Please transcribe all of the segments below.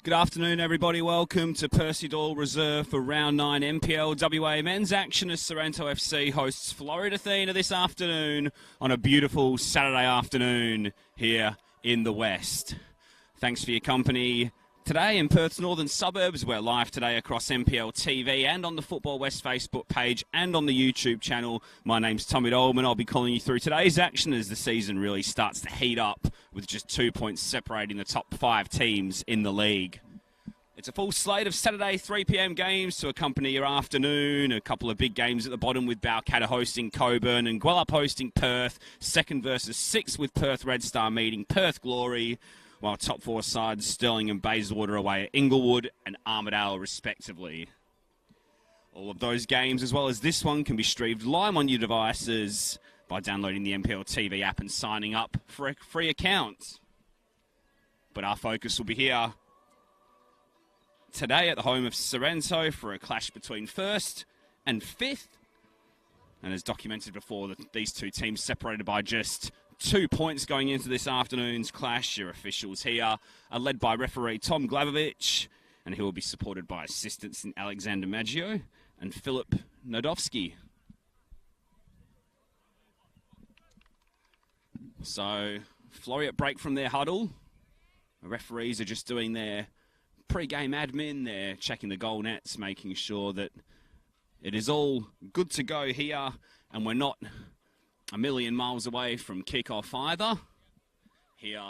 Good afternoon, everybody. Welcome to Percy Doyle Reserve for Round 9 NPL WA Men's action as Sorrento FC hosts Floreat Athena this afternoon on a beautiful Saturday afternoon here in the West. Thanks for your company today in Perth's northern suburbs. We're live today across NPL TV and on the Football West Facebook page and on the YouTube channel. My name's Tommy Dolman. I'll be calling you through today's action as the season really starts to heat up with just 2 points separating the top 5 teams in the league. It's a full slate of Saturday 3 p.m. games to accompany your afternoon. A couple of big games at the bottom with Balcatta hosting Coburn and Gwelup hosting Perth. 2nd versus 6th with Perth Red Star meeting Perth Glory, while top 4 sides Stirling and Bayswater away at Inglewood and Armidale respectively. All of those games, as well as this one, can be streamed live on your devices by downloading the NPL TV app and signing up for a free account. But our focus will be here today at the home of Sorrento for a clash between 1st and 5th. And as documented before, these two teams separated by just 2 points going into this afternoon's clash. Your officials here are led by referee Tom Glavovich, and he will be supported by assistants in Alexander Maggio and Philip Nodovsky. So, Floreat break from their huddle. The referees are just doing their pre-game admin. They're checking the goal nets, making sure that it is all good to go here, and we're not a million miles away from kick-off either. Here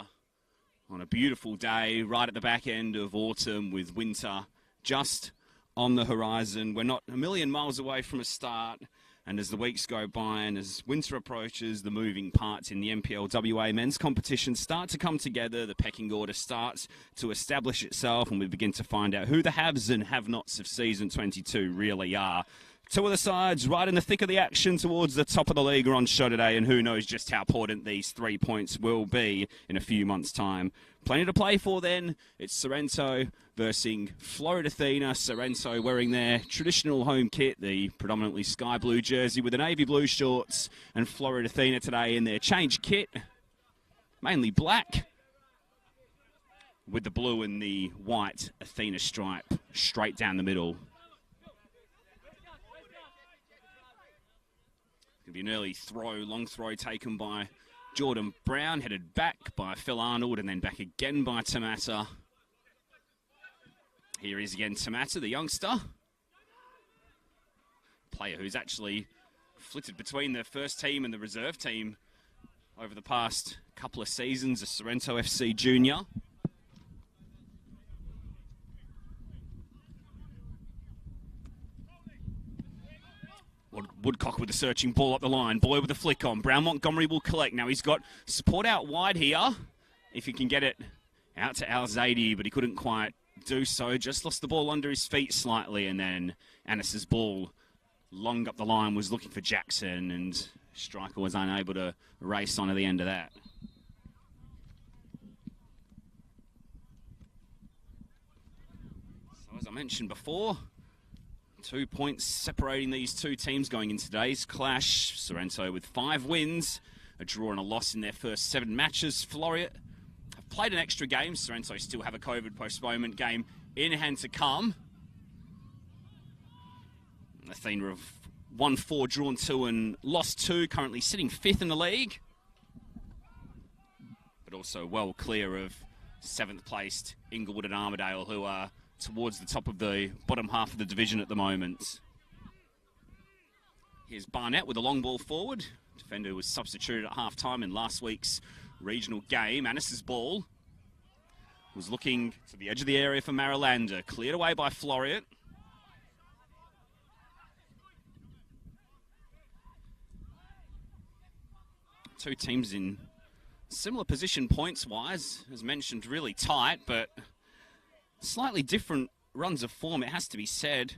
on a beautiful day, right at the back end of autumn with winter just on the horizon. We're not a million miles away from a start, and as the weeks go by and as winter approaches, the moving parts in the NPL WA men's competition start to come together. The pecking order starts to establish itself, and we begin to find out who the haves and have-nots of Season 22 really are. 2 of the sides right in the thick of the action towards the top of the league are on show today, and who knows just how important these 3 points will be in a few months' time. Plenty to play for then. It's Sorrento versus Floreat Athena. Sorrento wearing their traditional home kit, the predominantly sky blue jersey with the navy blue shorts, and Floreat Athena today in their change kit, mainly black, with the blue and the white Athena stripe straight down the middle. Going to be an early throw, long throw taken by Jordan Brown, headed back by Phil Arnold and then back again by Tamata. Here is again Tamata, the youngster. Player who's actually flitted between the first team and the reserve team over the past couple of seasons, a Sorrento FC junior. Woodcock with the searching ball up the line. Boy with the flick on. Brown Montgomery will collect. Now he's got support out wide here. If he can get it out to Al Zaidi, but he couldn't quite do so. Just lost the ball under his feet slightly, and then Annis's ball long up the line was looking for Jackson, and striker was unable to race onto the end of that. So as I mentioned before, 2 points separating these two teams going into today's clash. Sorrento with 5 wins, a draw and a loss in their first 7 matches. Floreat have played an extra game. Sorrento still have a COVID postponement game in hand to come. Athena have won 4, drawn 2 and lost 2, currently sitting 5th in the league, but also well clear of 7th placed Inglewood and Armidale, who are towards the top of the bottom half of the division at the moment. Here's Barnett with a long ball forward. Defender was substituted at half-time in last week's regional game. Annis's ball was looking to the edge of the area for Marilander. Cleared away by Floreat. Two teams in similar position points-wise. As mentioned, really tight, but slightly different runs of form, it has to be said.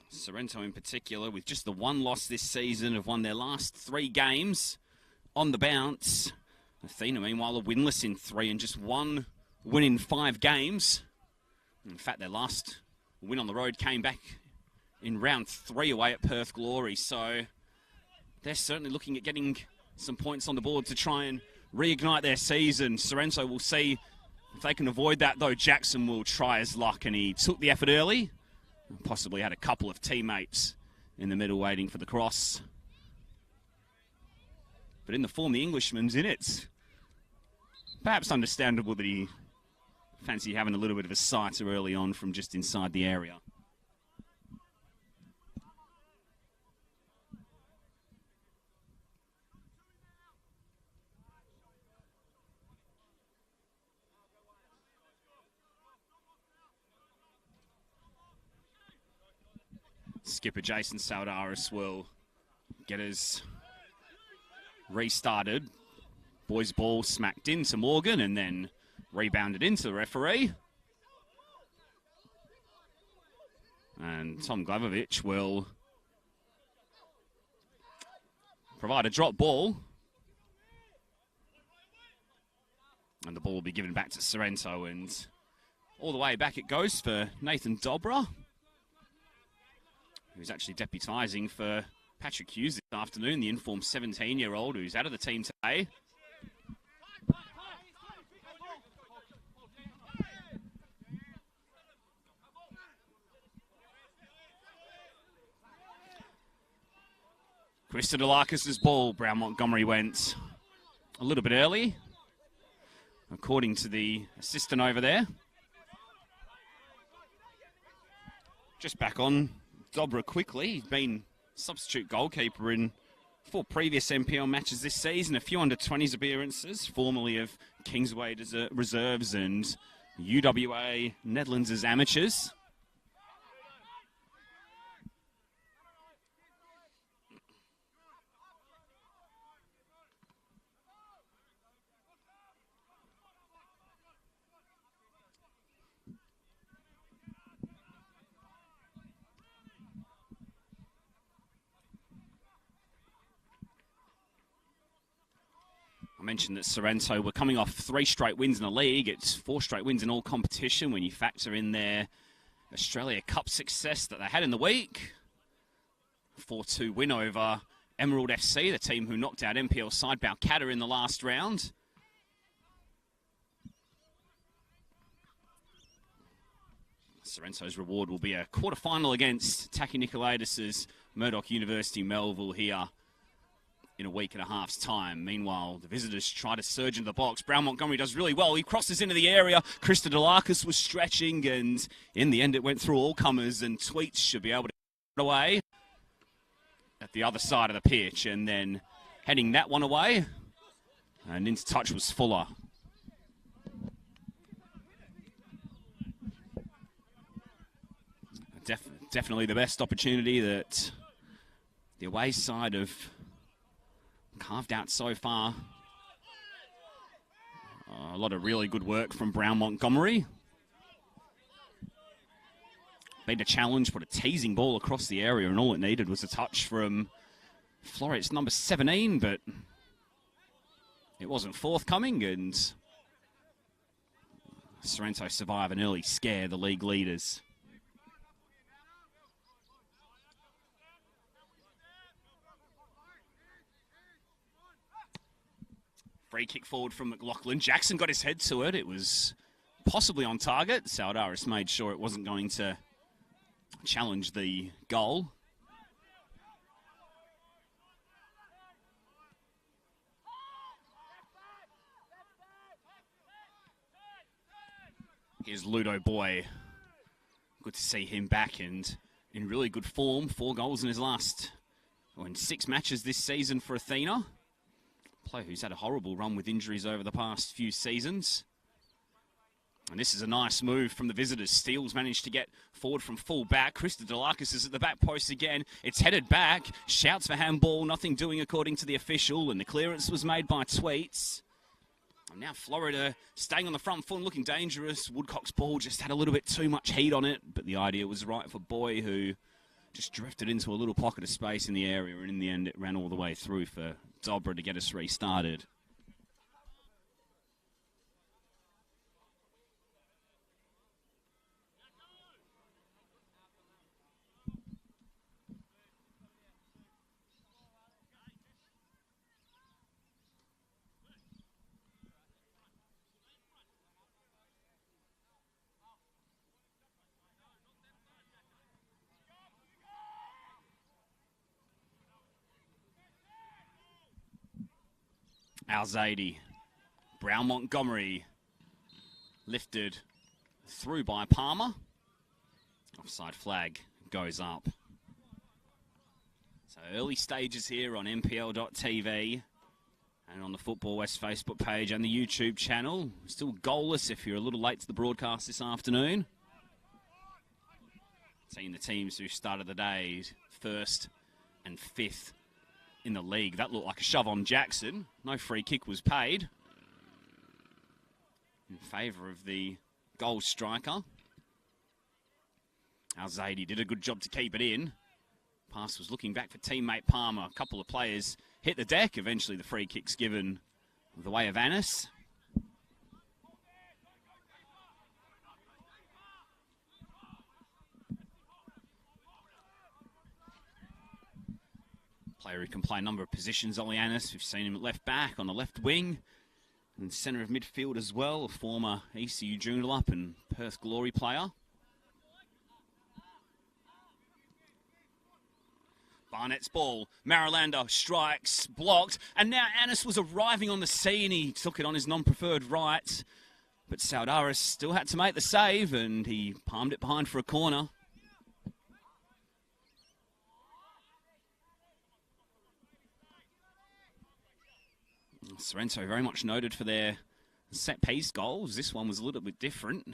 Sorrento in particular, with just the 1 loss this season, have won their last 3 games on the bounce. Athena, meanwhile, are winless in 3 and just 1 win in 5 games. In fact, their last win on the road came back in round 3 away at Perth Glory. So they're certainly looking at getting some points on the board to try and reignite their season. Sorrento will see If they can avoid that, though, Jackson will try his luck, and he took the effort early. Possibly had a couple of teammates in the middle waiting for the cross. But in the form the Englishman's in, it's perhaps understandable that he fancied having a little bit of a sighter early on from just inside the area. Skipper Jason Saldaris will get us restarted. Boys' ball smacked into Morgan and then rebounded into the referee. And Tom Glavovich will provide a drop ball. And the ball will be given back to Sorrento, and all the way back it goes for Nathan Dobra, who's actually deputising for Patrick Hughes this afternoon, the informed 17-year-old who's out of the team today. Christodolakis' ball. Brown Montgomery went a little bit early, according to the assistant over there. Just back on Dobra quickly. He's been substitute goalkeeper in 4 previous NPL matches this season, a few under-20s appearances, formerly of Kingsway Reserves and UWA Netherlands as amateurs. I mentioned that Sorrento were coming off 3 straight wins in the league. It's 4 straight wins in all competition when you factor in their Australia Cup success that they had in the week. 4-2 win over Emerald FC, the team who knocked out NPL side Balcatta in the last round. Sorrento's reward will be a quarter-final against Taki Nikolaidis' Murdoch University Melville here in a week and a half's time. Meanwhile, the visitors try to surge into the box. Brown Montgomery does really well. He crosses into the area. Christodolakis was stretching, and in the end it went through all comers, and Tweets should be able to get it away at the other side of the pitch, and then heading that one away, and into touch was Fuller. Definitely the best opportunity that the away side have carved out so far. A lot of really good work from Brown Montgomery. Made a challenge, put a teasing ball across the area, and all it needed was a touch from Floreat's number 17, but it wasn't forthcoming, and Sorrento survive an early scare, the league leaders. Free kick forward from McLaughlin. Jackson got his head to it. It was possibly on target. Saldaris made sure it wasn't going to challenge the goal. Here's Ludo Boy. Good to see him back and in really good form. 4 goals in his in 6 matches this season for Athena. Player who's had a horrible run with injuries over the past few seasons. And this is a nice move from the visitors. Steele's managed to get forward from full back. Christodolakis is at the back post again. It's headed back. Shouts for handball. Nothing doing according to the official. And the clearance was made by Tweets. And now Florida staying on the front foot and looking dangerous. Woodcock's ball just had a little bit too much heat on it. But the idea was right for Boy, who just drifted into a little pocket of space in the area. And in the end, it ran all the way through for Dobra to get us restarted. Al-Zaidi. Brown Montgomery. Lifted through by Palmer. Offside flag goes up. So early stages here on NPL.tv and on the Football West Facebook page and the YouTube channel. Still goalless if you're a little late to the broadcast this afternoon. Seeing the teams who started the day first and fifth in the league. That looked like a shove on Jackson. No free kick was paid in favour of the goal striker. Al-Zaidi did a good job to keep it in. Pass was looking back for teammate Palmer. A couple of players hit the deck. Eventually the free kick's given the way of Anis. Player who can play a number of positions, Ollie Anis. We've seen him at left back, on the left wing, and centre of midfield as well. A former ECU Joondalup and Perth Glory player. Barnett's ball. Marilander strikes, blocked, and now Anis was arriving on the scene. He took it on his non-preferred right, but Saudaris still had to make the save, and he palmed it behind for a corner. Sorrento very much noted for their set-piece goals. This one was a little bit different.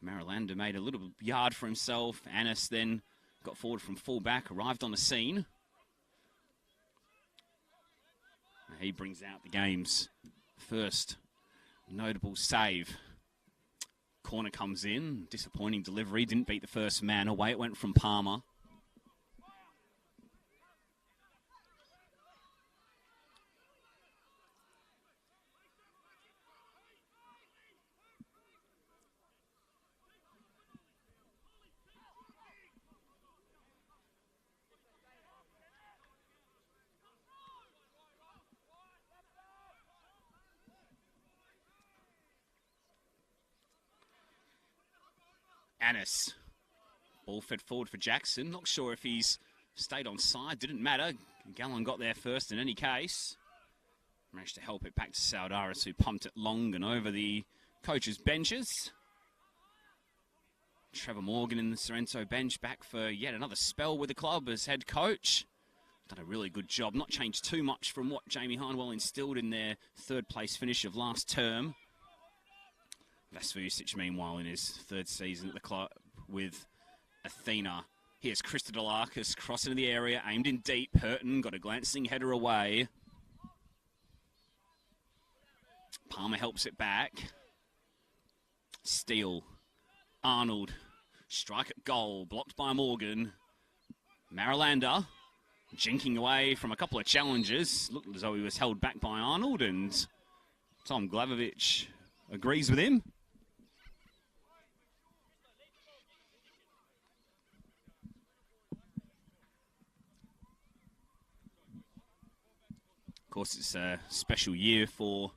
Marilander made a little yard for himself. Anis then got forward from full-back, arrived on the scene. He brings out the game's first notable save. Corner comes in, disappointing delivery, didn't beat the first man. Away it went from Palmer. Anis. Ball fed forward for Jackson. Not sure if he's stayed on side. Didn't matter. Gallon got there first in any case. Managed to help it back to Saudaris, who pumped it long and over the coach's benches. Trevor Morgan in the Sorrento bench back for yet another spell with the club as head coach. Done a really good job. Not changed too much from what Jamie Hindwell instilled in their third place finish of last term. Vasvusic, meanwhile, in his third season at the club with Athena. Here's Christodolakis crossing into the area, aimed in deep. Hurton got a glancing header away. Palmer helps it back. Steele. Arnold. Strike at goal. Blocked by Morgan. Marilander. Jinking away from a couple of challenges. Looked as though he was held back by Arnold, and Tom Glavovich agrees with him. Of course, it's a special year for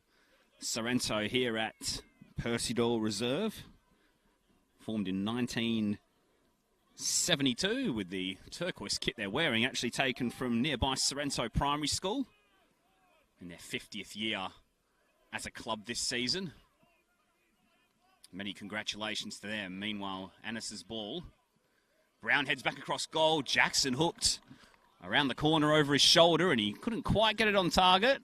Sorrento here at Percy Reserve. Formed in 1972 with the turquoise kit they're wearing, actually taken from nearby Sorrento Primary School. In their 50th year as a club this season. Many congratulations to them. Meanwhile, Anis's ball. Brown heads back across goal. Jackson hooked around the corner over his shoulder, and he couldn't quite get it on target.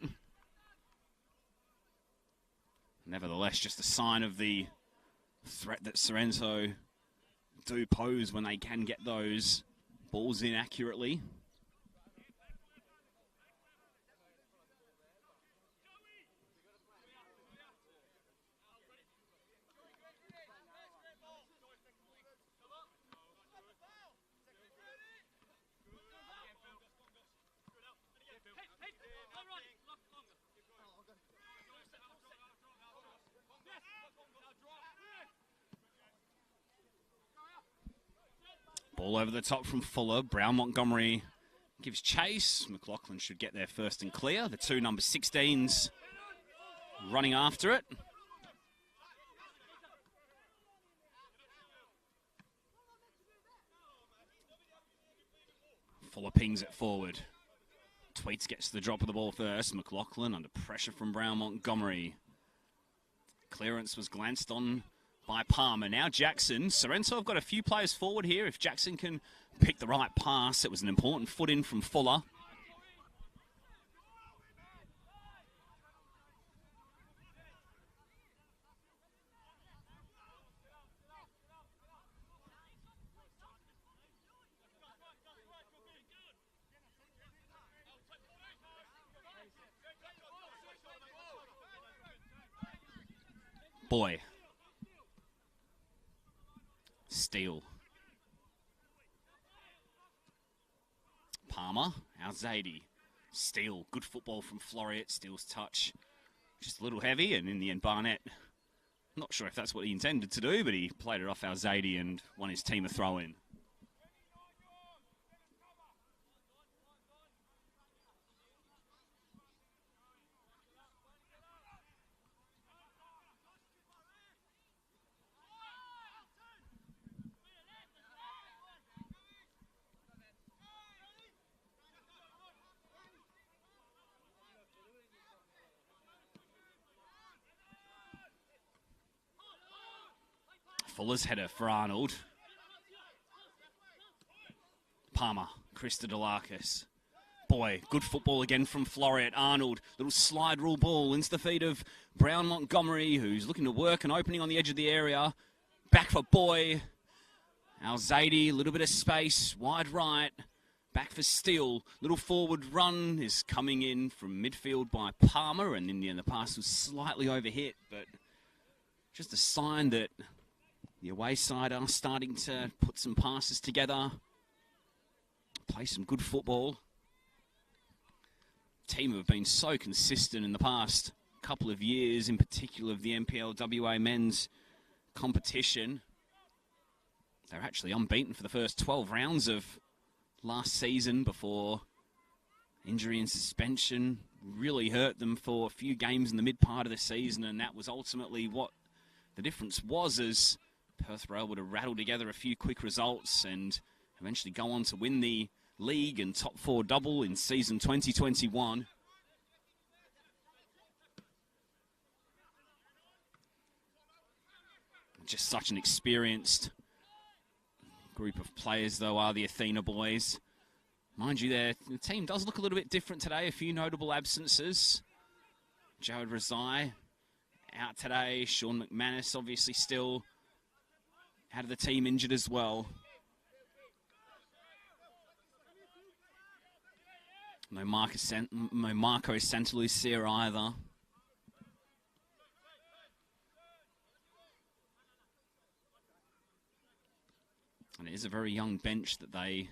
Nevertheless, just a sign of the threat that Sorrento do pose when they can get those balls in accurately. Ball over the top from Fuller. Brown Montgomery gives chase. McLaughlin should get there first and clear. The two number 16s running after it. Fuller pings it forward. Tweets gets the drop of the ball first. McLaughlin under pressure from Brown Montgomery. Clearance was glanced on by Palmer. Now Jackson. Sorrento have got a few players forward here. If Jackson can pick the right pass, it was an important foot in from Fuller. Boy. Steele. Palmer. Al-Zaidi. Steele. Good football from Floreat. Steele's touch just a little heavy, and in the end Barnett, not sure if that's what he intended to do, but he played it off Al-Zaidi and won his team a throw-in. Fuller's header for Arnold. Palmer, Christodolakis. Boy, good football again from Floreat. Arnold, little slide rule ball into the feet of Brown Montgomery, who's looking to work an opening on the edge of the area. Back for Boy. Al-Zaidi, a little bit of space, wide right. Back for Steele. Little forward run is coming in from midfield by Palmer, and in the end the pass was slightly overhit, but just a sign that the away side are starting to put some passes together, play some good football. Team have been so consistent in the past couple of years, in particular of the NPL WA men's competition. They're actually unbeaten for the first 12 rounds of last season before injury and suspension really hurt them for a few games in the mid part of the season, and that was ultimately what the difference was, as Perth were able to rattle together a few quick results and eventually go on to win the league and top four double in season 2021. Just such an experienced group of players, though, are the Athena boys. Mind you, the team does look a little bit different today. A few notable absences. Jared Razai out today. Sean McManus obviously still out of the team, injured as well. No Marco Santalucia either. And it is a very young bench that they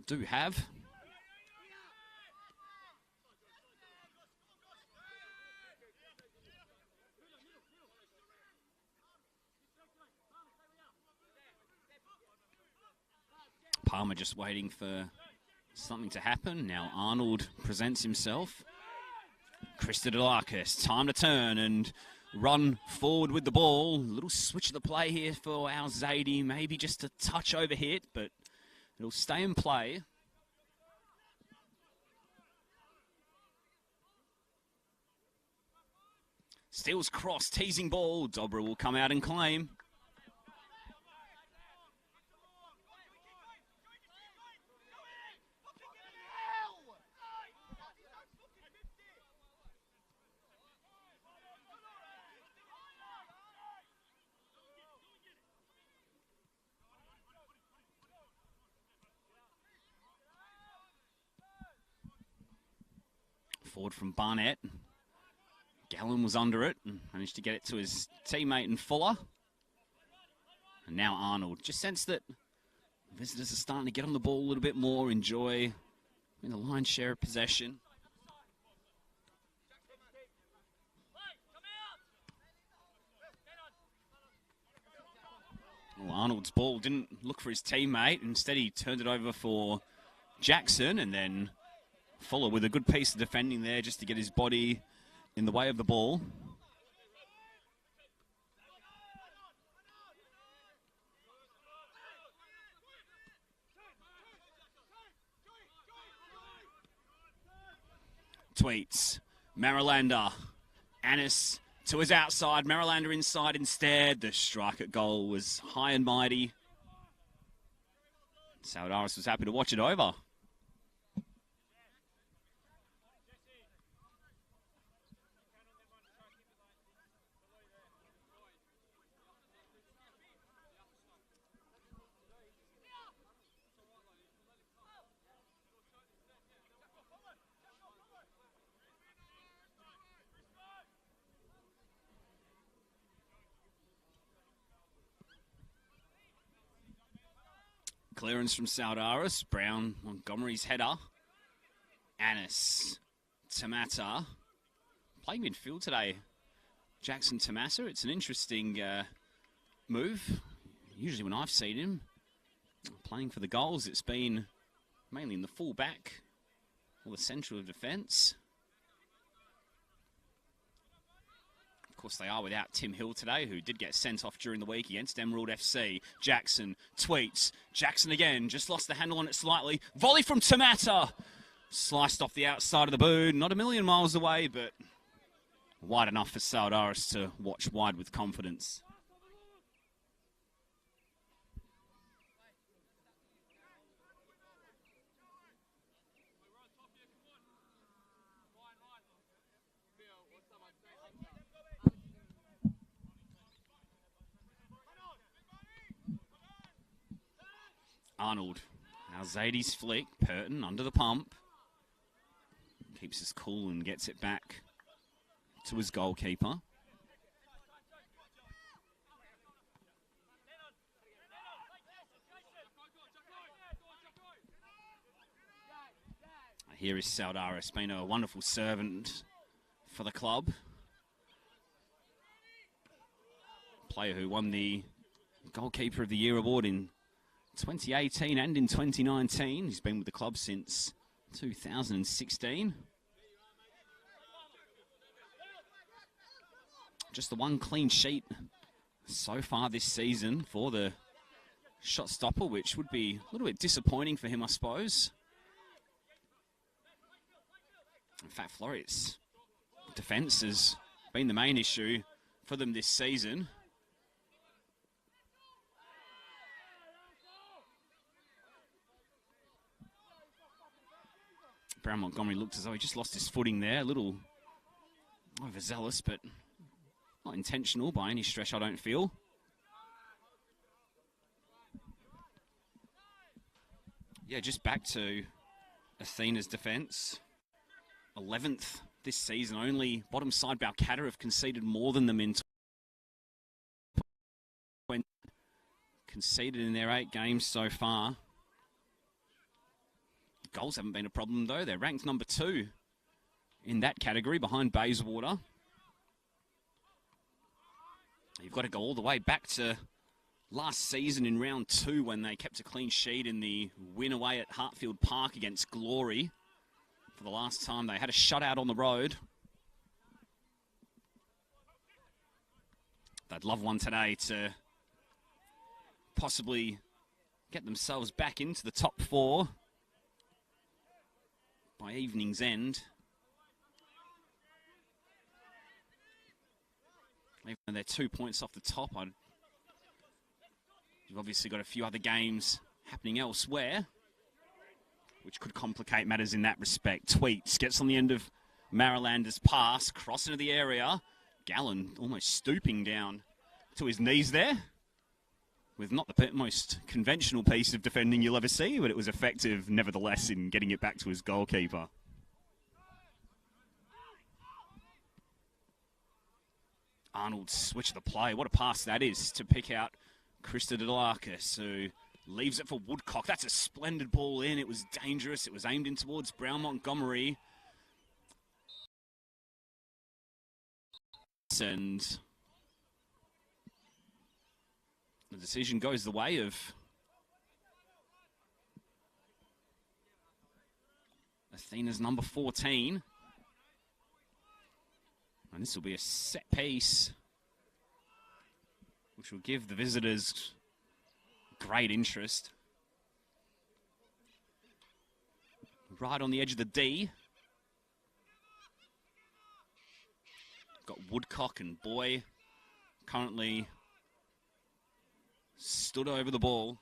do have. Palmer just waiting for something to happen. Now Arnold presents himself. Christodolakis, time to turn and run forward with the ball. A little switch of the play here for Al-Zaidi. Maybe just a touch overhit, but it'll stay in play. Steele's cross, teasing ball. Dobra will come out and claim. Forward from Barnett. Gallen was under it and managed to get it to his teammate in Fuller. And now Arnold. Just sense that visitors are starting to get on the ball a little bit more, enjoy the lion's share of possession. Well, Arnold's ball didn't look for his teammate. Instead, he turned it over for Jackson, and then Fuller with a good piece of defending there just to get his body in the way of the ball. Tweets. Marilander. Annis to his outside. Marilander inside instead. The strike at goal was high and mighty. Saladaris was happy to watch it over. Clearance from Saladaris. Brown, Montgomery's header. Annis. Tamata. Playing midfield today. Jackson Tamata. It's an interesting move. Usually when I've seen him playing for the goals, it's been mainly in the full back or the central of defence. Of course, they are without Tim Hill today, who did get sent off during the week against Emerald FC. Jackson tweets. Jackson again, just lost the handle on it slightly. Volley from Tamata. Sliced off the outside of the boot. Not a million miles away, but wide enough for Saladaris to watch wide with confidence. Arnold. Now Zadie's flick. Purton under the pump. Keeps his cool and gets it back to his goalkeeper. Here is Saladaris, been a wonderful servant for the club. Player who won the Goalkeeper of the Year award in 2018 and in 2019. He's been with the club since 2016. Just the one clean sheet so far this season for the shot stopper, which would be a little bit disappointing for him, I suppose. In fact, Floreat's defence has been the main issue for them this season. Brown Montgomery looked as though he just lost his footing there. A little overzealous, but not intentional by any stretch, I don't feel. Yeah, just back to Athena's defence. 11th this season. Only bottom side Balcatta have conceded more than them in 20. Conceded in their 8 games so far. Goals haven't been a problem, though. They're ranked number 2 in that category, behind Bayswater. You've got to go all the way back to last season in round 2 when they kept a clean sheet in the win away at Hartfield Park against Glory. For the last time they had a shutout on the road. They'd love one today to possibly get themselves back into the top 4 by evening's end. Even though they're 2 points off the top, you've obviously got a few other games happening elsewhere, which could complicate matters in that respect. Tweets gets on the end of Marilander's pass, cross into the area. Gallen almost stooping down to his knees there, with not the most conventional piece of defending you'll ever see, but it was effective nevertheless in getting it back to his goalkeeper. Arnold switch of the play. What a pass that is to pick out Krista Delakis, who leaves it for Woodcock. That's a splendid ball in. It was dangerous. It was aimed in towards Brown Montgomery. And the decision goes the way of Athena's number 14. And this will be a set piece, which will give the visitors great interest. Right on the edge of the D. Got Woodcock and Boy currently stood over the ball.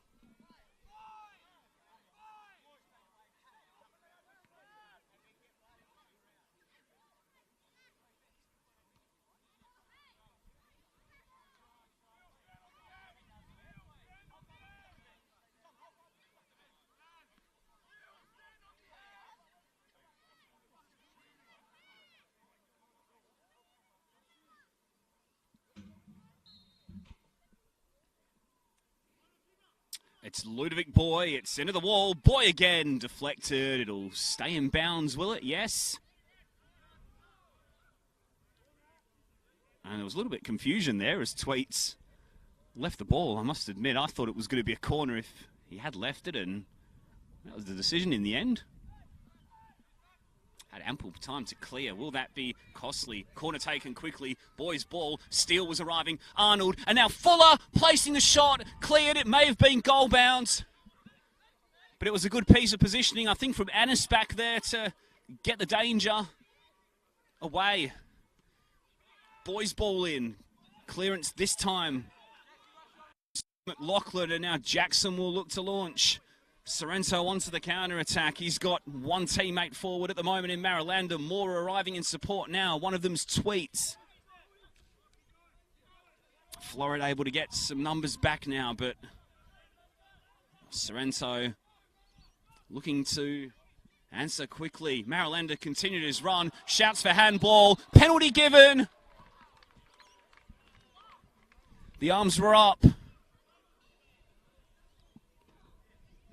It's Ludovic Boy. It's into the wall. Boy again. Deflected. It'll stay in bounds, will it? Yes. And there was a little bit of confusion there as Tweets left the ball. I must admit, I thought it was going to be a corner if he had left it, and that was the decision in the end. Had ample time to clear. Will that be costly? Corner taken quickly. Boy's ball. Steele was arriving. Arnold. And now Fuller placing the shot. Cleared. It may have been goal bounds. But it was a good piece of positioning, I think, from Annis back there to get the danger away. Boy's ball in. Clearance this time. McLaughlin, and now Jackson will look to launch. Sorrento onto the counter-attack. He's got one teammate forward at the moment in Maralander. More arriving in support now. One of them's Tweets. Floreat able to get some numbers back now, but Sorrento looking to answer quickly. Maralander continued his run. Shouts for handball. Penalty given. The arms were up.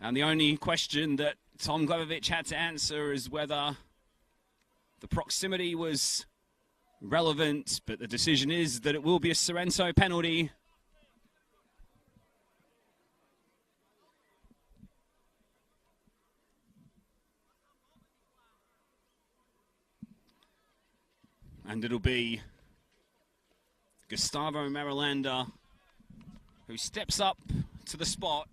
And the only question that Tom Glavovich had to answer is whether the proximity was relevant, but the decision is that it will be a Sorrento penalty. And it'll be Gustavo Maralander who steps up to the spot.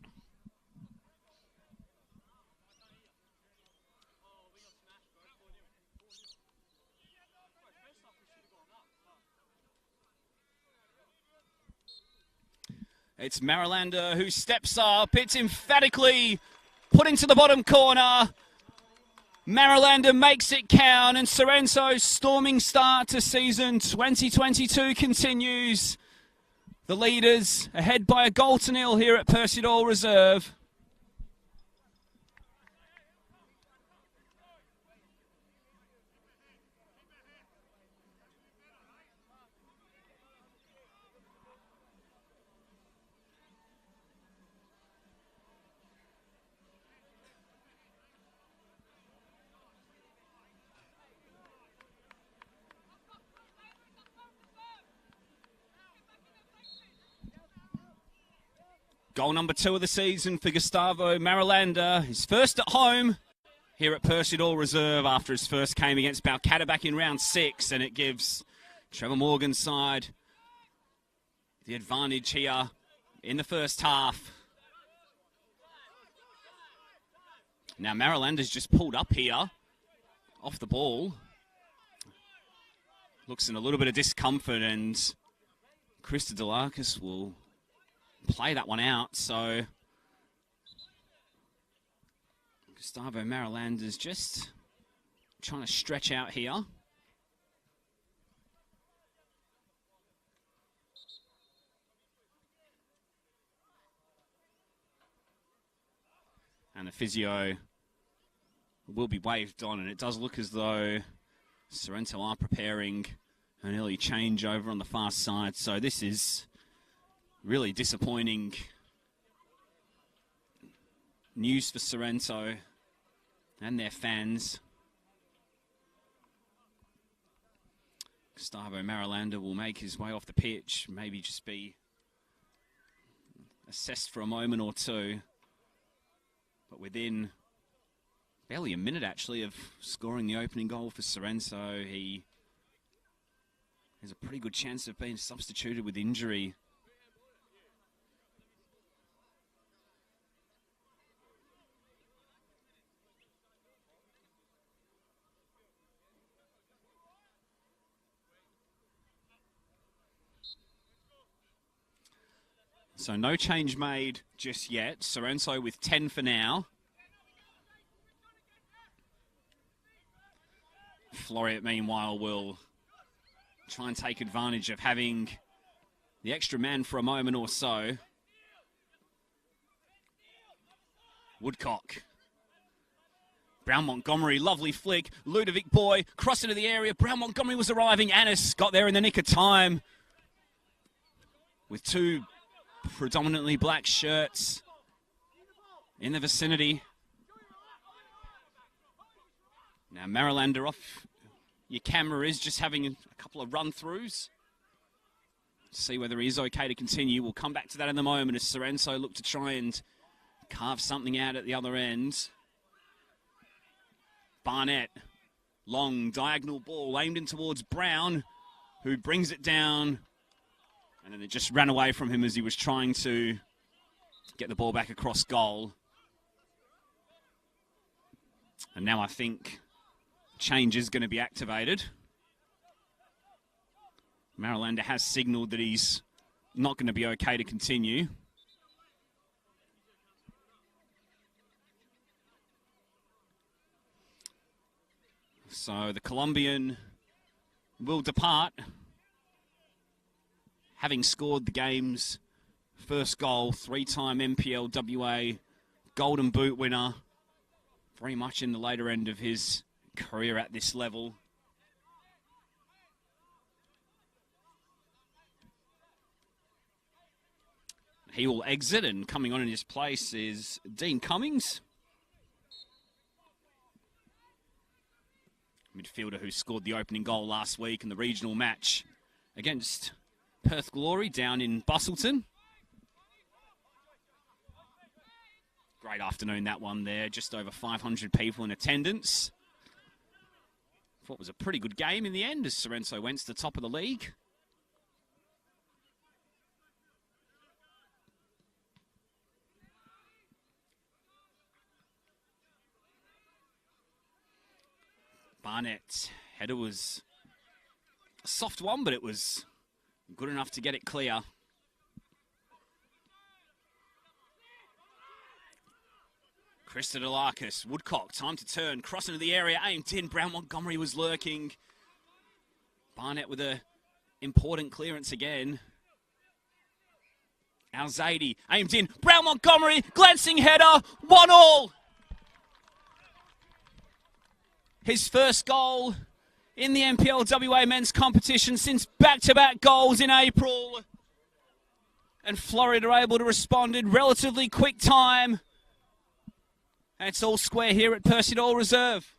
It's Maralander who steps up. It's emphatically put into the bottom corner. Maralander makes it count, and Sorrento's storming start to season 2022 continues. The leaders ahead by a goal to nil here at Percy Doyle Reserve. Goal number 2 of the season for Gustavo Maralander. His first at home here at Percy Doyle Reserve after his first game against Balcatta back in round 6. And it gives Trevor Morgan's side the advantage here in the first half. Now Marilander's just pulled up here off the ball. Looks in a little bit of discomfort, and Krista Delakis will play that one out. So Gustavo Marilander's just trying to stretch out here. And the physio will be waved on, and it does look as though Sorrento are preparing an early changeover on the far side. So this is really disappointing news for Sorrento and their fans. Gustavo Maralander will make his way off the pitch, maybe just be assessed for a moment or two. But within barely a minute, actually, of scoring the opening goal for Sorrento, he has a pretty good chance of being substituted with injury. So no change made just yet. Sorrento with 10 for now. Floreat, meanwhile, will try and take advantage of having the extra man for a moment or so. Woodcock. Brown Montgomery, lovely flick. Ludovic Boy, cross into the area. Brown Montgomery was arriving. Annis got there in the nick of time. With two predominantly black shirts in the vicinity. Now Marilander off your camera is just having a couple of run-throughs. See whether he is okay to continue. We'll come back to that in a moment as Sorrento look to try and carve something out at the other end. Barnett, long diagonal ball aimed in towards Brown, who brings it down. And then it just ran away from him as he was trying to get the ball back across goal. And now I think change is going to be activated. Marilander has signalled that he's not going to be okay to continue. So the Colombian will depart, having scored the game's first goal, three-time NPL WA Golden Boot winner, very much in the later end of his career at this level. He will exit, and coming on in his place is Dean Cummings. Midfielder who scored the opening goal last week in the regional match against Perth Glory down in Bustleton. Great afternoon, that one there. Just over 500 people in attendance. Thought it was a pretty good game in the end as Sorrento went to the top of the league. Barnett's header was a soft one, but it was good enough to get it clear. Krista Delakis, Woodcock, time to turn, cross into the area, aimed in. Brown Montgomery was lurking. Barnett with a important clearance again. Al-Zaidi, aimed in. Brown Montgomery, glancing header, 1-1. His first goal in the NPL WA men's competition since back-to-back goals in April. And Floreat are able to respond in relatively quick time. And it's all square here at Percy Doyle Reserve.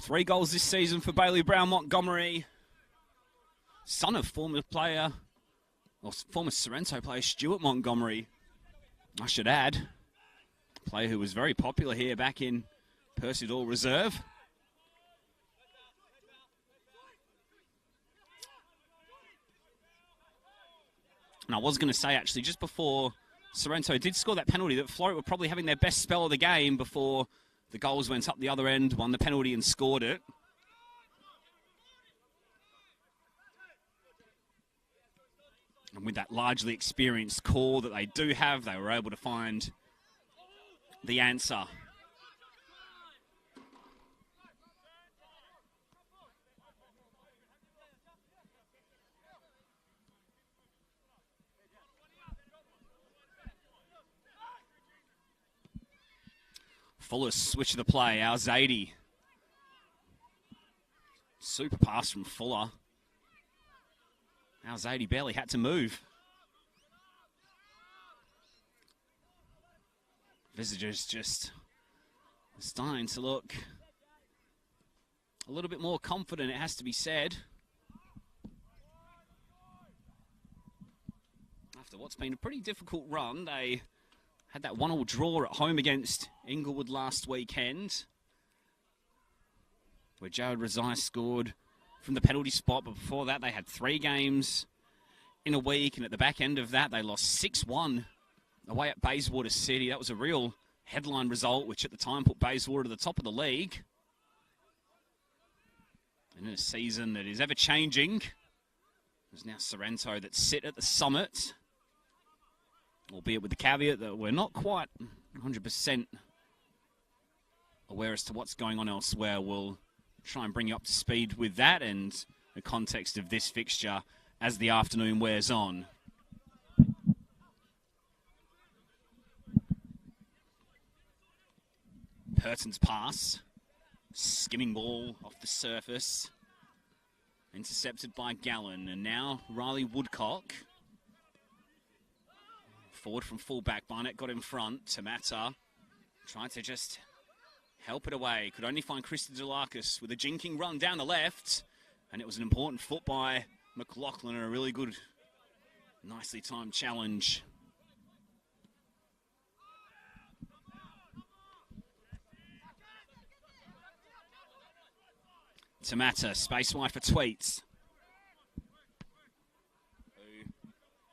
Three goals this season for Bailey Brown Montgomery, son of former Sorrento player Stuart Montgomery, I should add. A player who was very popular here back in Percy Doyle Reserve. And I was going to say, actually, just before Sorrento did score that penalty, that Floreat were probably having their best spell of the game before the goals went up the other end, won the penalty and scored it. And with that largely experienced core that they do have, they were able to find the answer. Fuller's switch of the play, Al-Zaidi. Super pass from Fuller. Al-Zaidi barely had to move. Visitors just starting to look a little bit more confident, it has to be said. After what's been a pretty difficult run, they Had that 1-1 draw at home against Inglewood last weekend, where Jared Rezai scored from the penalty spot. But before that, they had 3 games in a week. And at the back end of that, they lost 6-1 away at Bayswater City. That was a real headline result, which at the time put Bayswater to the top of the league. And in a season that is ever-changing, there's now Sorrento that sit at the summit, albeit with the caveat that we're not quite 100% aware as to what's going on elsewhere. We'll try and bring you up to speed with that and the context of this fixture as the afternoon wears on. Purton's pass, skimming ball off the surface, intercepted by Gallen, and now Riley Woodcock. Forward from fullback, Barnett got in front. Tamata tried to just help it away. Could only find Krista Delakis with a jinking run down the left, and it was an important foot by McLaughlin and a really good, nicely timed challenge. Tamata, space wide for Tweets, who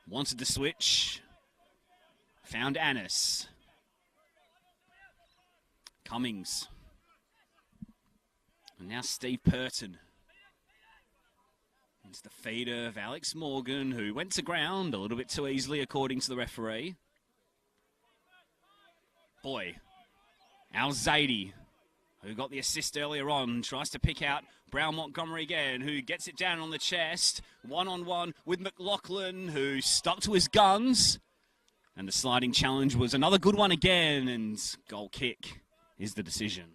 wanted the switch, found Annis. Cummings. And now Steve Purton. It's the feed of Alex Morgan, who went to ground a little bit too easily, according to the referee. Boy, Al Zaidi, who got the assist earlier on, tries to pick out Brown Montgomery again, who gets it down on the chest. 1-on-1 with McLaughlin, who stuck to his guns. And the sliding challenge was another good one again, and goal kick is the decision.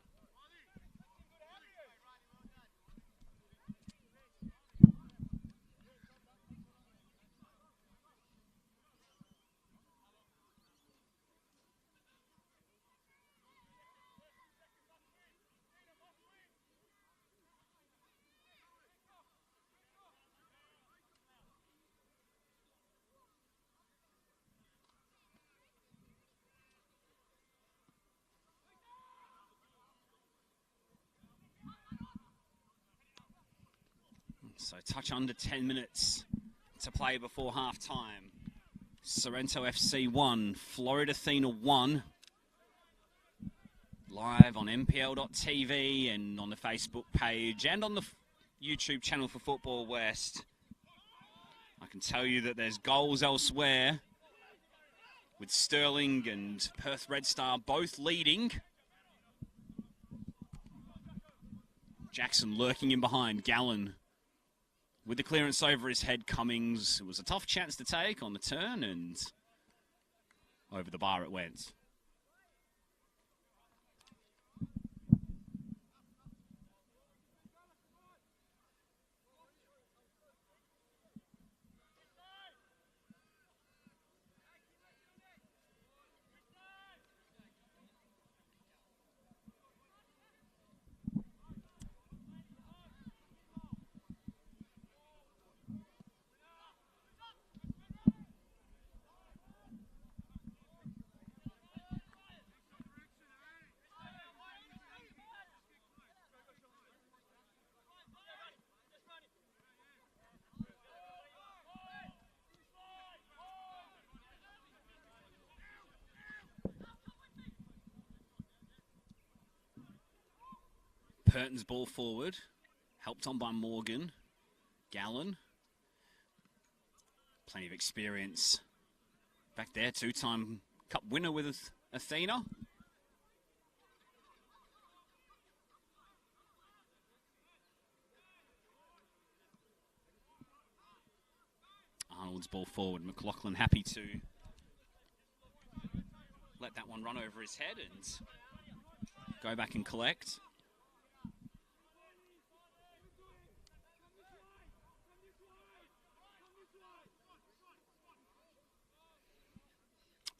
So touch under 10 minutes to play before half-time. Sorrento FC 1, Floreat Athena 1. Live on NPL.tv and on the Facebook page and on the YouTube channel for Football West. I can tell you that there's goals elsewhere, with Sterling and Perth Red Star both leading. Jackson lurking in behind. Gallen with the clearance over his head. Cummings, it was a tough chance to take on the turn, and over the bar it went. Purton's ball forward, helped on by Morgan. Gallen, plenty of experience back there, two-time cup winner with Athena. Arnold's ball forward. McLaughlin happy to let that one run over his head and go back and collect.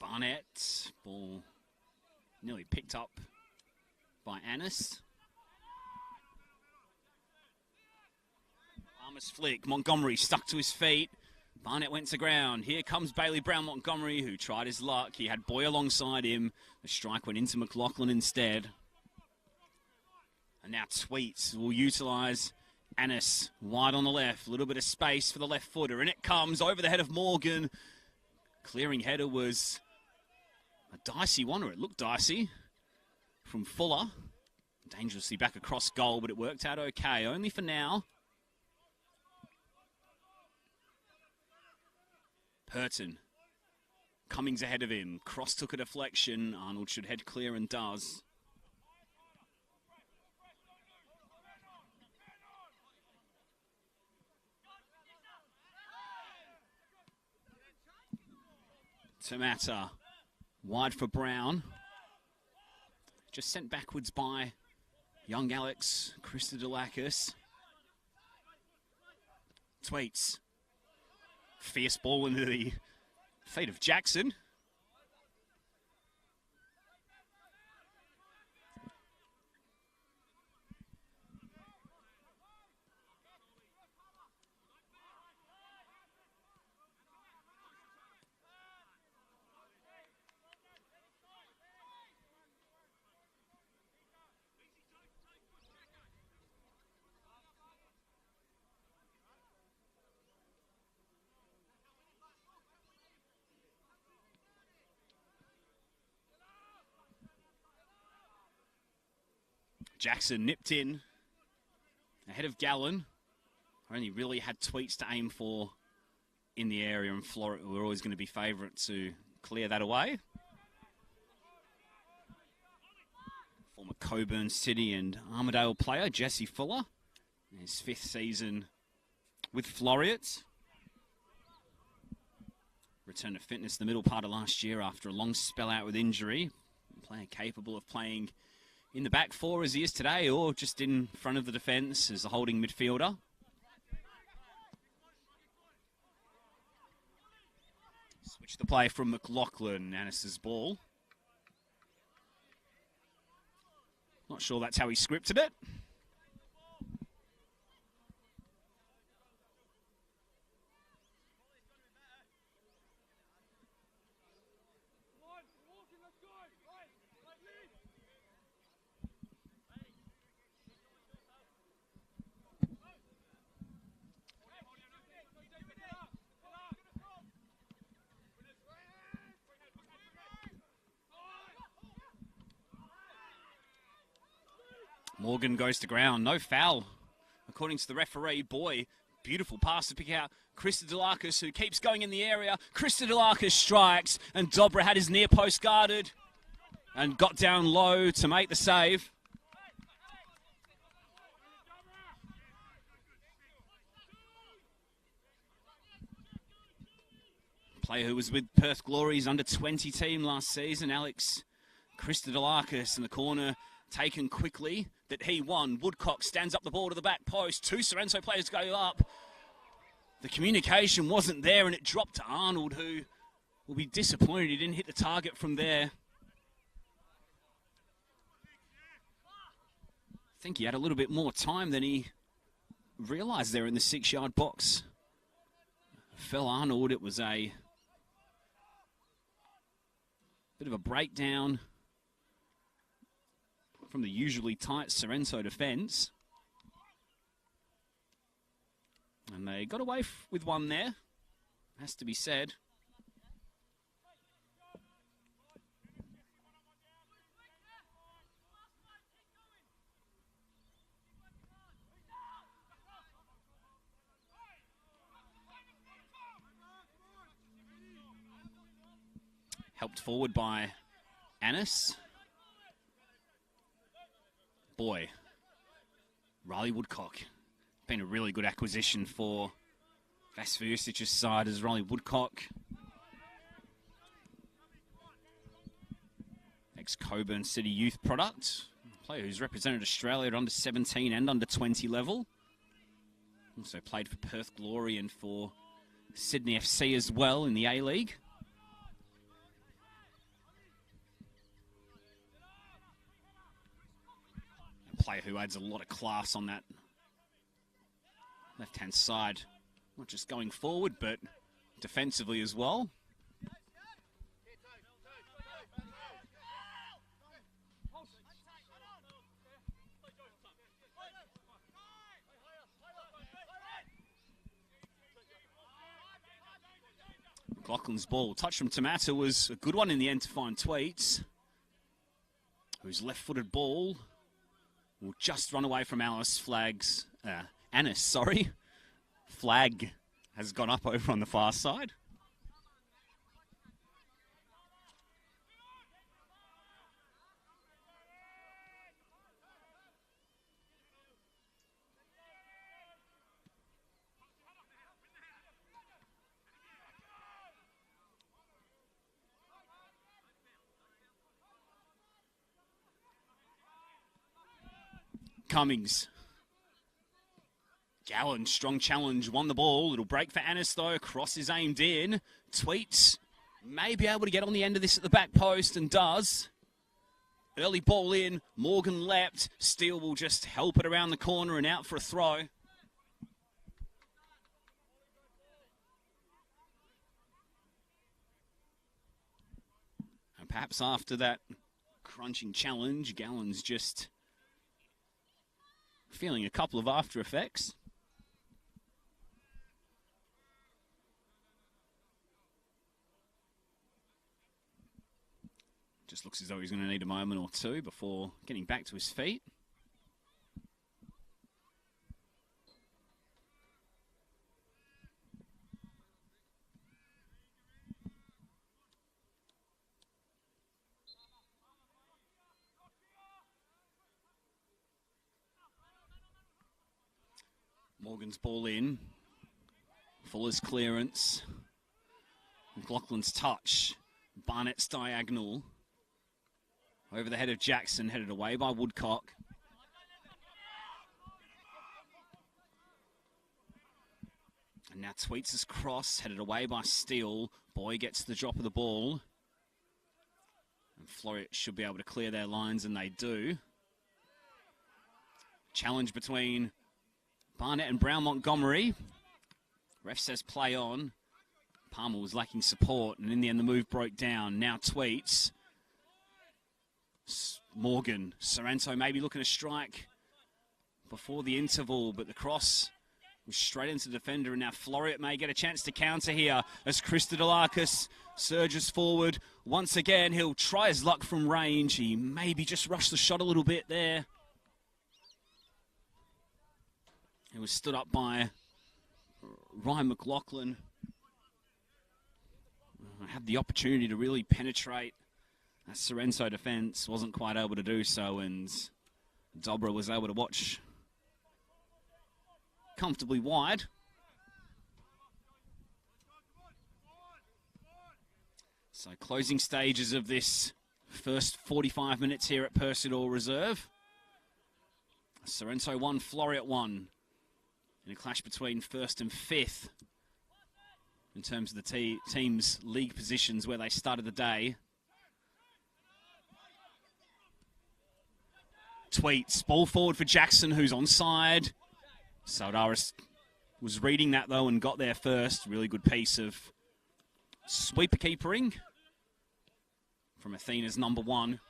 Barnett, ball nearly picked up by Annis. Armas flick, Montgomery stuck to his feet, Barnett went to ground. Here comes Bailey Brown-Montgomery, who tried his luck. He had Boy alongside him. The strike went into McLaughlin instead. And now Tweets will utilise Annis wide on the left. A little bit of space for the left footer. And it comes over the head of Morgan. Clearing header was a dicey one, or it looked dicey, from Fuller. Dangerously back across goal, but it worked out okay. Only for now. Purton. Cummings ahead of him. Cross took a deflection. Arnold should head clear and does. Tamata. Wide for Brown. Just sent backwards by young Alex Christodolakis. Tweets. Fierce ball into the feet of Jackson. Jackson nipped in ahead of Gallen. Only really had Tweets to aim for in the area, and Floreat were always going to be favourite to clear that away. Former Coburn City and Armidale player Jesse Fuller, his 5th season with Floreat. Returned to fitness the middle part of last year after a long spell out with injury. A player capable of playing in the back four as he is today, or just in front of the defence as a holding midfielder. Switch the play from McLaughlin. Annis's ball. Not sure that's how he scripted it. Morgan goes to ground. No foul, according to the referee. Boy, beautiful pass to pick out Christodolakis, who keeps going in the area. Christodolakis strikes, and Dobra had his near post guarded and got down low to make the save. Player who was with Perth Glory's under-20 team last season, Alex Christodolakis, in the corner, taken quickly, that he won. Woodcock stands up the ball to the back post. 2 Sorrento players go up. The communication wasn't there, and it dropped to Arnold, who will be disappointed he didn't hit the target from there. I think he had a little bit more time than he realised there in the 6-yard box. Fell Arnold. It was a bit of a breakdown from the usually tight Sorrento defence. And they got away with one there, has to be said. Helped forward by Annis. Boy, Riley Woodcock. Been a really good acquisition for Vasvujicic's side as Riley Woodcock. Ex-Coburn City youth product. A player who's represented Australia at under 17 and under 20 level. Also played for Perth Glory and for Sydney FC as well in the A-League. Player who adds a lot of class on that left-hand side. Not just going forward, but defensively as well. McLaughlin's ball, touch from Tamata, was a good one in the end to find Tweets, whose left-footed ball will just run away from Annis. Flag has gone up over on the far side. Cummings. Gallen, strong challenge, won the ball. It'll break for Annis though. Cross is aimed in. Tweets may be able to get on the end of this at the back post and does. Early ball in. Morgan leapt. Steele will just help it around the corner and out for a throw. And perhaps after that crunching challenge, Gallen's just feeling a couple of after effects. Just looks as though he's going to need a moment or two before getting back to his feet. Morgan's ball in. Fuller's clearance. McLaughlin's touch. Barnett's diagonal. Over the head of Jackson, headed away by Woodcock. And now Tweets' cross, headed away by Steele. Boy gets the drop of the ball. And Floreat should be able to clear their lines, and they do. Challenge between Barnett and Brown Montgomery. Ref says play on. Palmer was lacking support, and in the end the move broke down. Now Tweets. Morgan. Sorrento maybe looking to strike before the interval, but the cross was straight into the defender, and now Floreat may get a chance to counter here as Christodolakis surges forward. Once again, he'll try his luck from range. He maybe just rushed the shot a little bit there. It was stood up by Ryan McLaughlin. Had the opportunity to really penetrate that Sorrento defence, wasn't quite able to do so, and Dobra was able to watch comfortably wide. So closing stages of this first 45 minutes here at Percidor Reserve. Sorrento 1, Floreat 1. In a clash between first and fifth in terms of the team's league positions where they started the day. Tweets, ball forward for Jackson, who's onside. Saldaris was reading that though and got there first. Really good piece of sweeper keepering from Athena's number 1.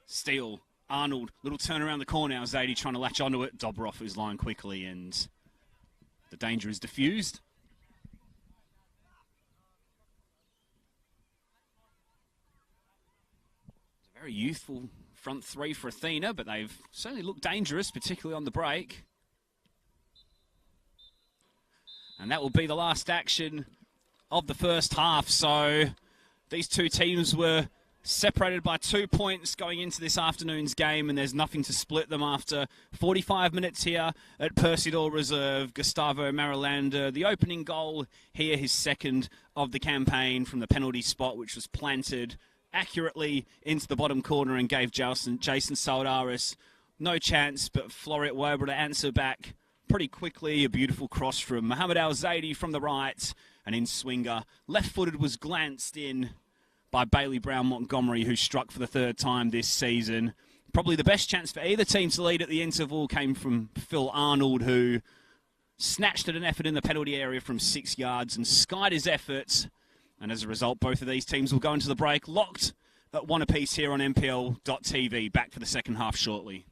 Steele, Arnold, little turn around the corner now. Zadie trying to latch onto it. Dobra off his line quickly, and the danger is diffused. It's a very youthful front three for Athena, but they've certainly looked dangerous, particularly on the break. And that will be the last action of the first half. So these two teams were separated by 2 points going into this afternoon's game, and there's nothing to split them after 45 minutes here at Percidor Reserve. Gustavo Marilander, the opening goal here, his second of the campaign from the penalty spot, which was planted accurately into the bottom corner and gave Jason Saldaris no chance, but Floreat were able to answer back pretty quickly. A beautiful cross from Mohamed Al Zaidi from the right, and in swinger. Left-footed was glanced in by Bailey Brown Montgomery, who struck for the third time this season. Probably the best chance for either team to lead at the interval came from Phil Arnold, who snatched at an effort in the penalty area from 6 yards and skied his efforts. And as a result, both of these teams will go into the break locked at 1 apiece here on NPL.tv. Back for the second half shortly.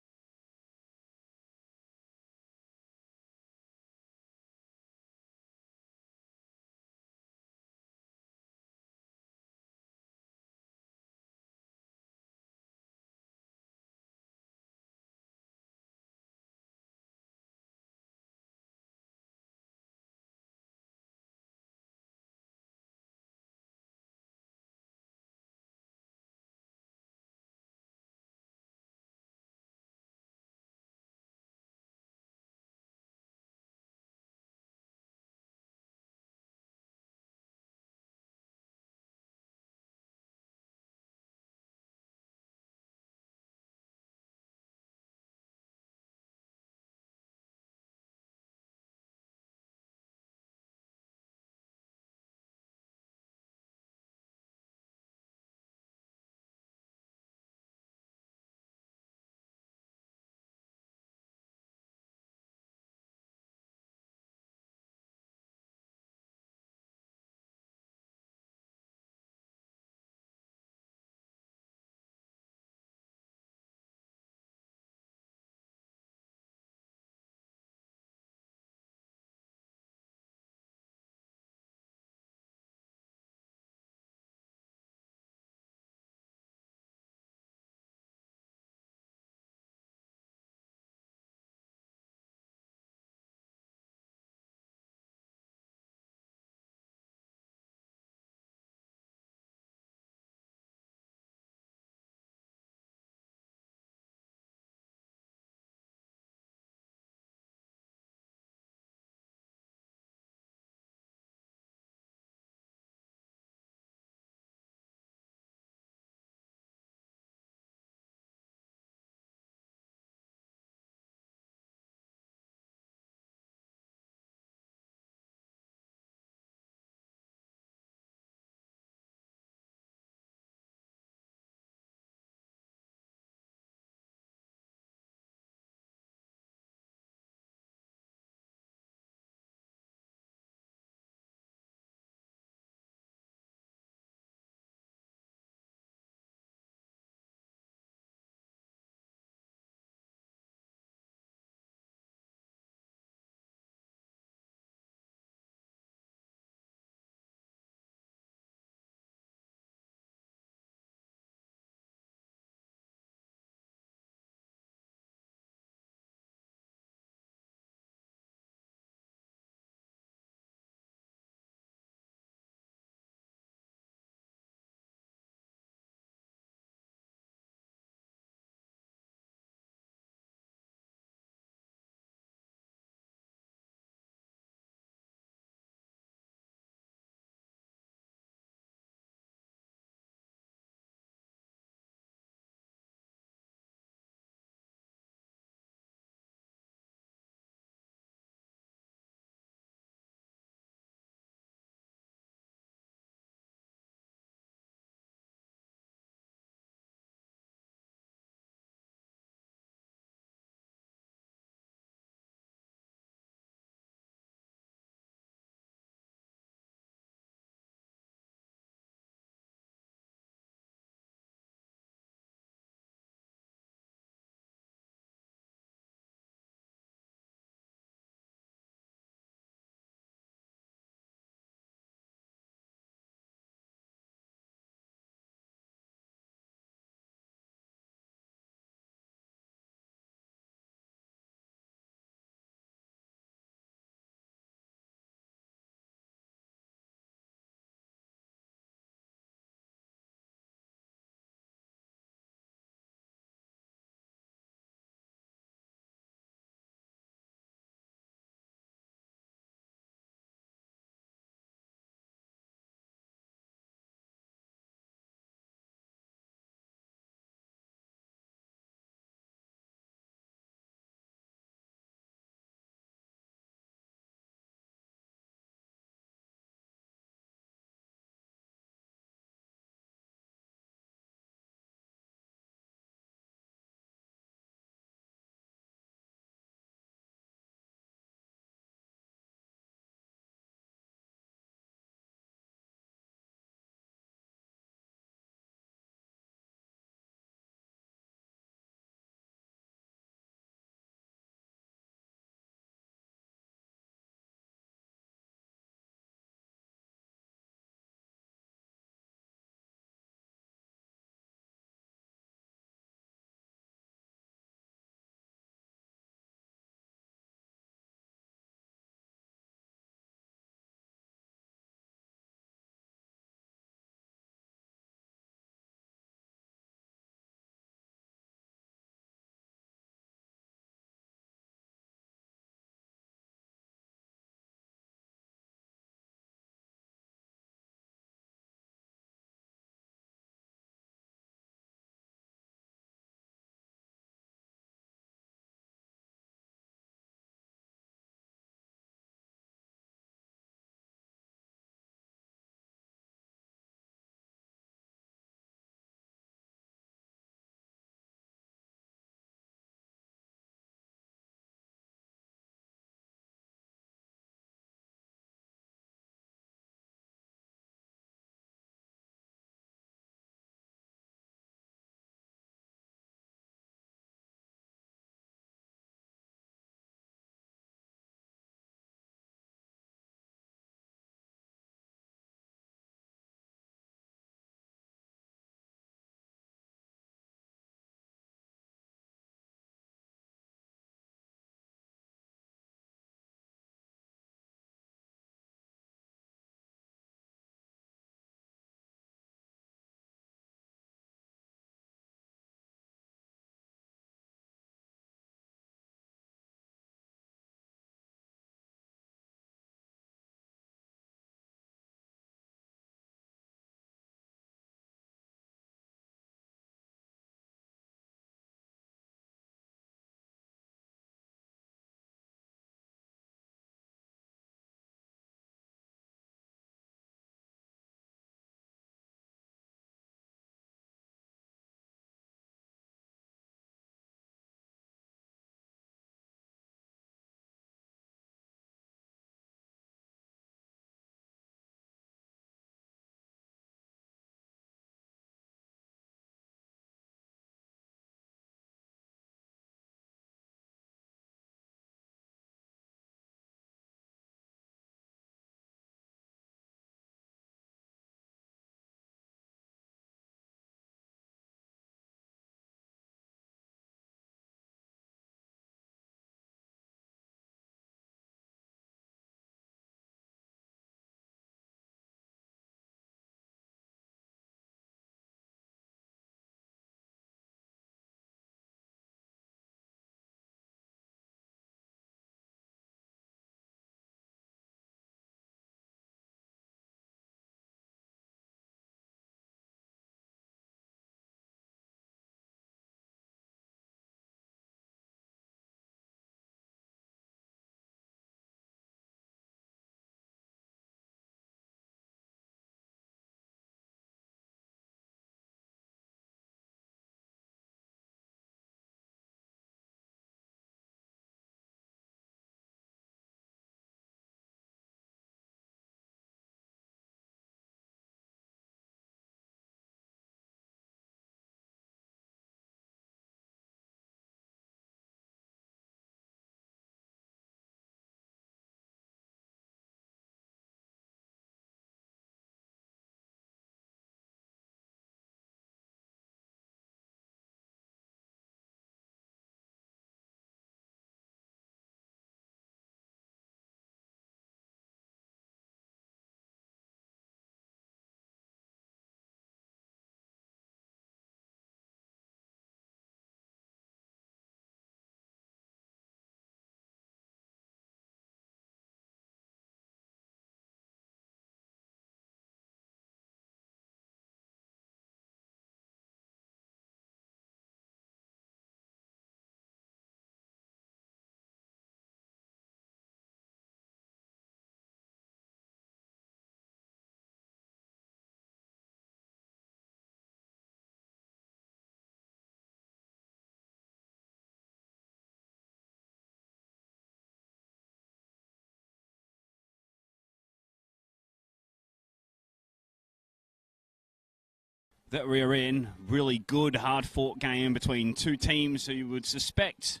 that we're in. Really good, hard-fought game between two teams who you would suspect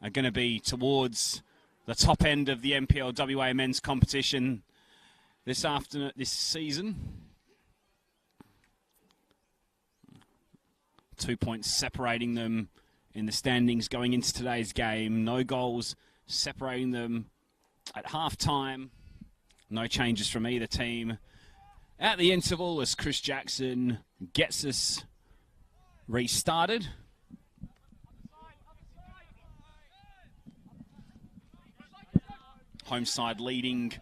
are going to be towards the top end of the NPL WA men's competition this season. 2 points separating them in the standings going into today's game. No goals separating them at half-time. No changes from either team. At the interval, as Chris Jackson gets us restarted. Home side leading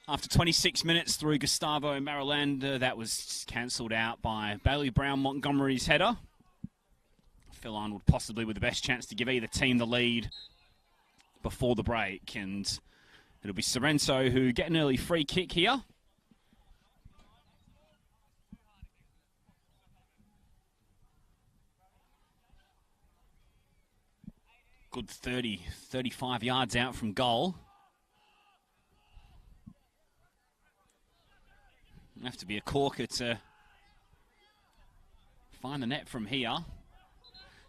after 26 minutes through Gustavo Marilander. That was cancelled out by Bailey Brown Montgomery's header. Phil Arnold possibly with the best chance to give either team the lead before the break. And it'll be Sorrento who get an early free kick here. Good 35 yards out from goal. Have to be a corker to find the net from here.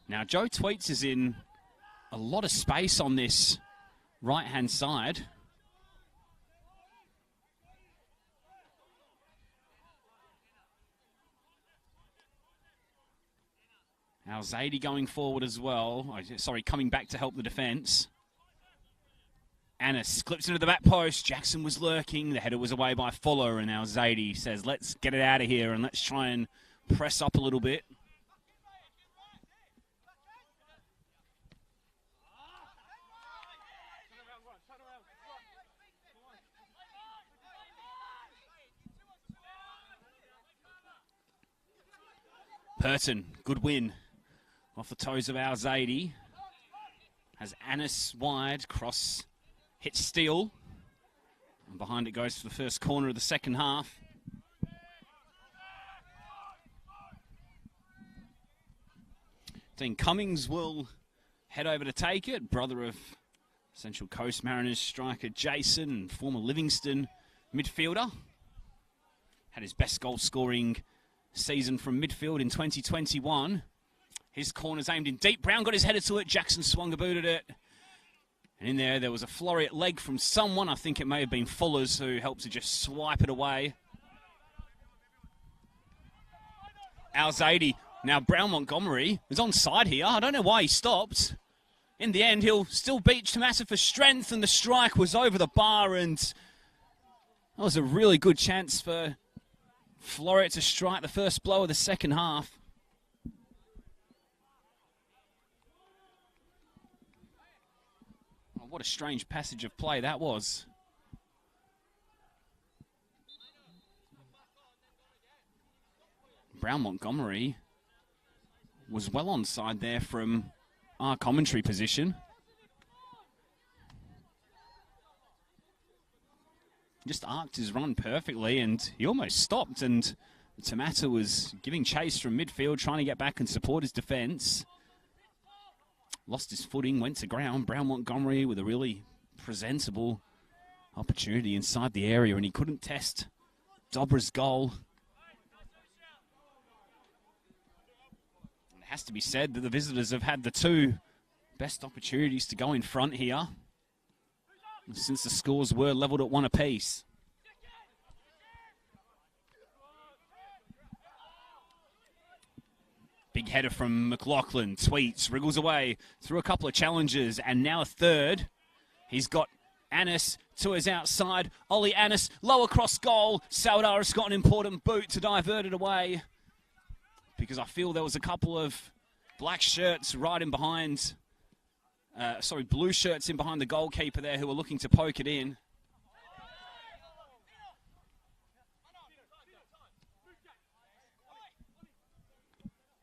Now Joe Tweets is in a lot of space on this right-hand side. Now Zadie going forward as well. Oh, sorry, coming back to help the defence. Annis clips into the back post. Jackson was lurking. The header was away by Fuller. And now Zadie says, let's get it out of here and let's try and press up a little bit. Burton, good win. Off the toes of our Zadie. Has Annis wide, cross hits Steele. And behind it goes for the first corner of the second half. Dean Cummings will head over to take it. Brother of Central Coast Mariners striker Jason and former Livingston midfielder. Had his best goal scoring season from midfield in 2021. His corner's aimed in deep. Brown got his header to it. Jackson swung a boot at it. And in there was a Floreat leg from someone. I think it may have been Fuller's who helped to just swipe it away. Al Zadie. Now Brown Montgomery is onside here. I don't know why he stopped. In the end, he'll still beat Tomasa for strength. And the strike was over the bar. And that was a really good chance for Floreat to strike the first blow of the second half. What a strange passage of play that was. Brown Montgomery was well onside there from our commentary position. Just arced his run perfectly and he almost stopped, and Tomata was giving chase from midfield, trying to get back and support his defence. Lost his footing, went to ground. Brown Montgomery with a really presentable opportunity inside the area, and he couldn't test Dobra's goal. It has to be said that the visitors have had the two best opportunities to go in front here since the scores were levelled at 1 apiece. Big header from McLaughlin. Tweets, wriggles away through a couple of challenges, and now a third. He's got Annis to his outside. Ollie Annis, lower cross goal. Saldaris got an important boot to divert it away, because I feel there was a couple of black shirts right in behind, blue shirts in behind the goalkeeper there who were looking to poke it in.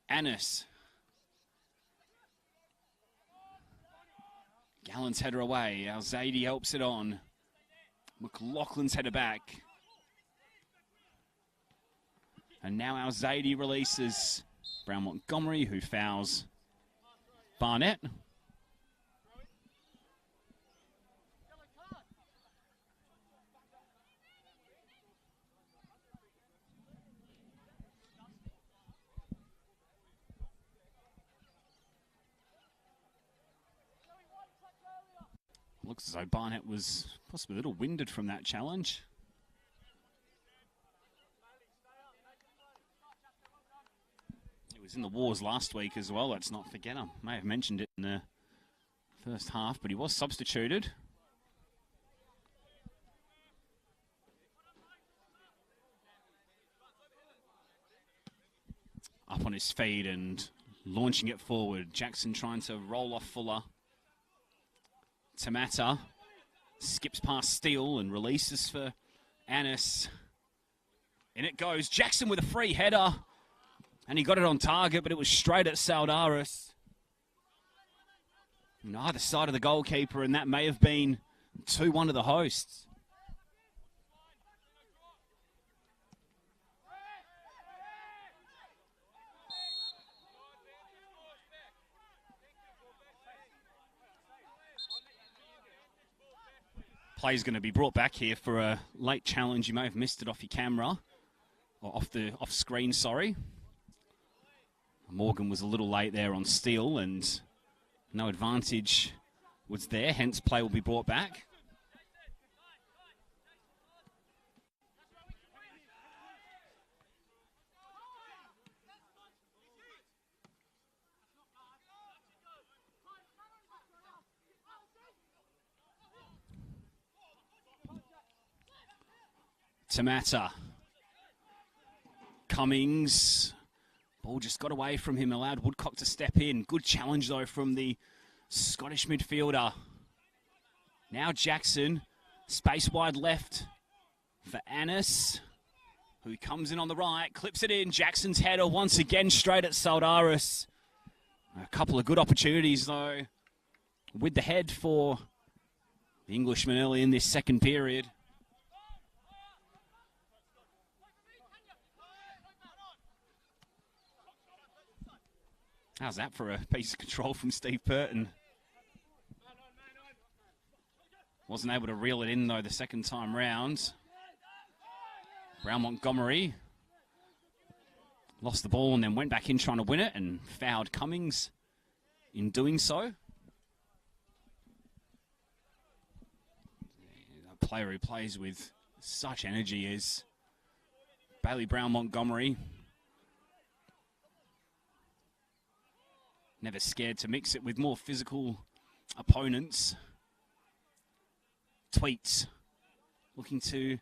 Annis. Gallen's header away. Al Zadie helps it on. McLaughlin's header back. And now Al Zadie releases Brown Montgomery, who fouls Barnett. Looks as though Barnett was possibly a little winded from that challenge. He was in the wars last week as well, let's not forget. I may have mentioned it in the first half, but he was substituted. Up on his feet and launching it forward. Jackson trying to roll off Fuller. Tamata skips past Steele and releases for Annis. In it goes. Jackson with a free header. And he got it on target, but it was straight at Saldaris. On either side of the goalkeeper, and that may have been 2-1 to the hosts. Play's going to be brought back here for a late challenge. You may have missed it off your camera, or off screen, sorry. Morgan was a little late there on Steele, and no advantage was there, hence play will be brought back. Tamata. Cummings. Ball just got away from him, allowed Woodcock to step in. Good challenge, though, from the Scottish midfielder. Now Jackson. Space wide left for Annis, who comes in on the right, clips it in. Jackson's header once again straight at Saldaris. A couple of good opportunities, though, with the head for the Englishman early in this second period. How's that for a piece of control from Steve Purton? Wasn't able to reel it in, though, the second time round. Brown Montgomery lost the ball and then went back in trying to win it and fouled Cummings in doing so. A player who plays with such energy is Bailey Brown Montgomery. Never scared to mix it with more physical opponents. Tweets looking to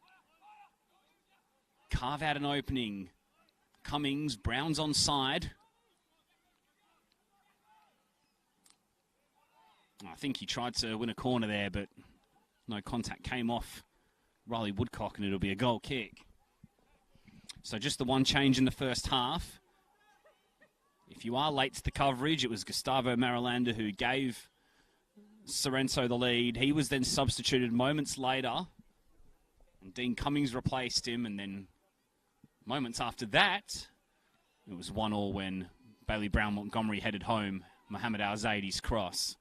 carve out an opening. Cummings, Brown's onside. I think he tried to win a corner there, but no contact came off Riley Woodcock, and it'll be a goal kick. So just the one change in the first half. If you are late to the coverage, it was Gustavo Marilander who gave Sorrento the lead. He was then substituted moments later, and Dean Cummings replaced him, and then moments after that, it was 1-1 when Bailey Brown Montgomery headed home Mohamed Al-Zaidi's cross.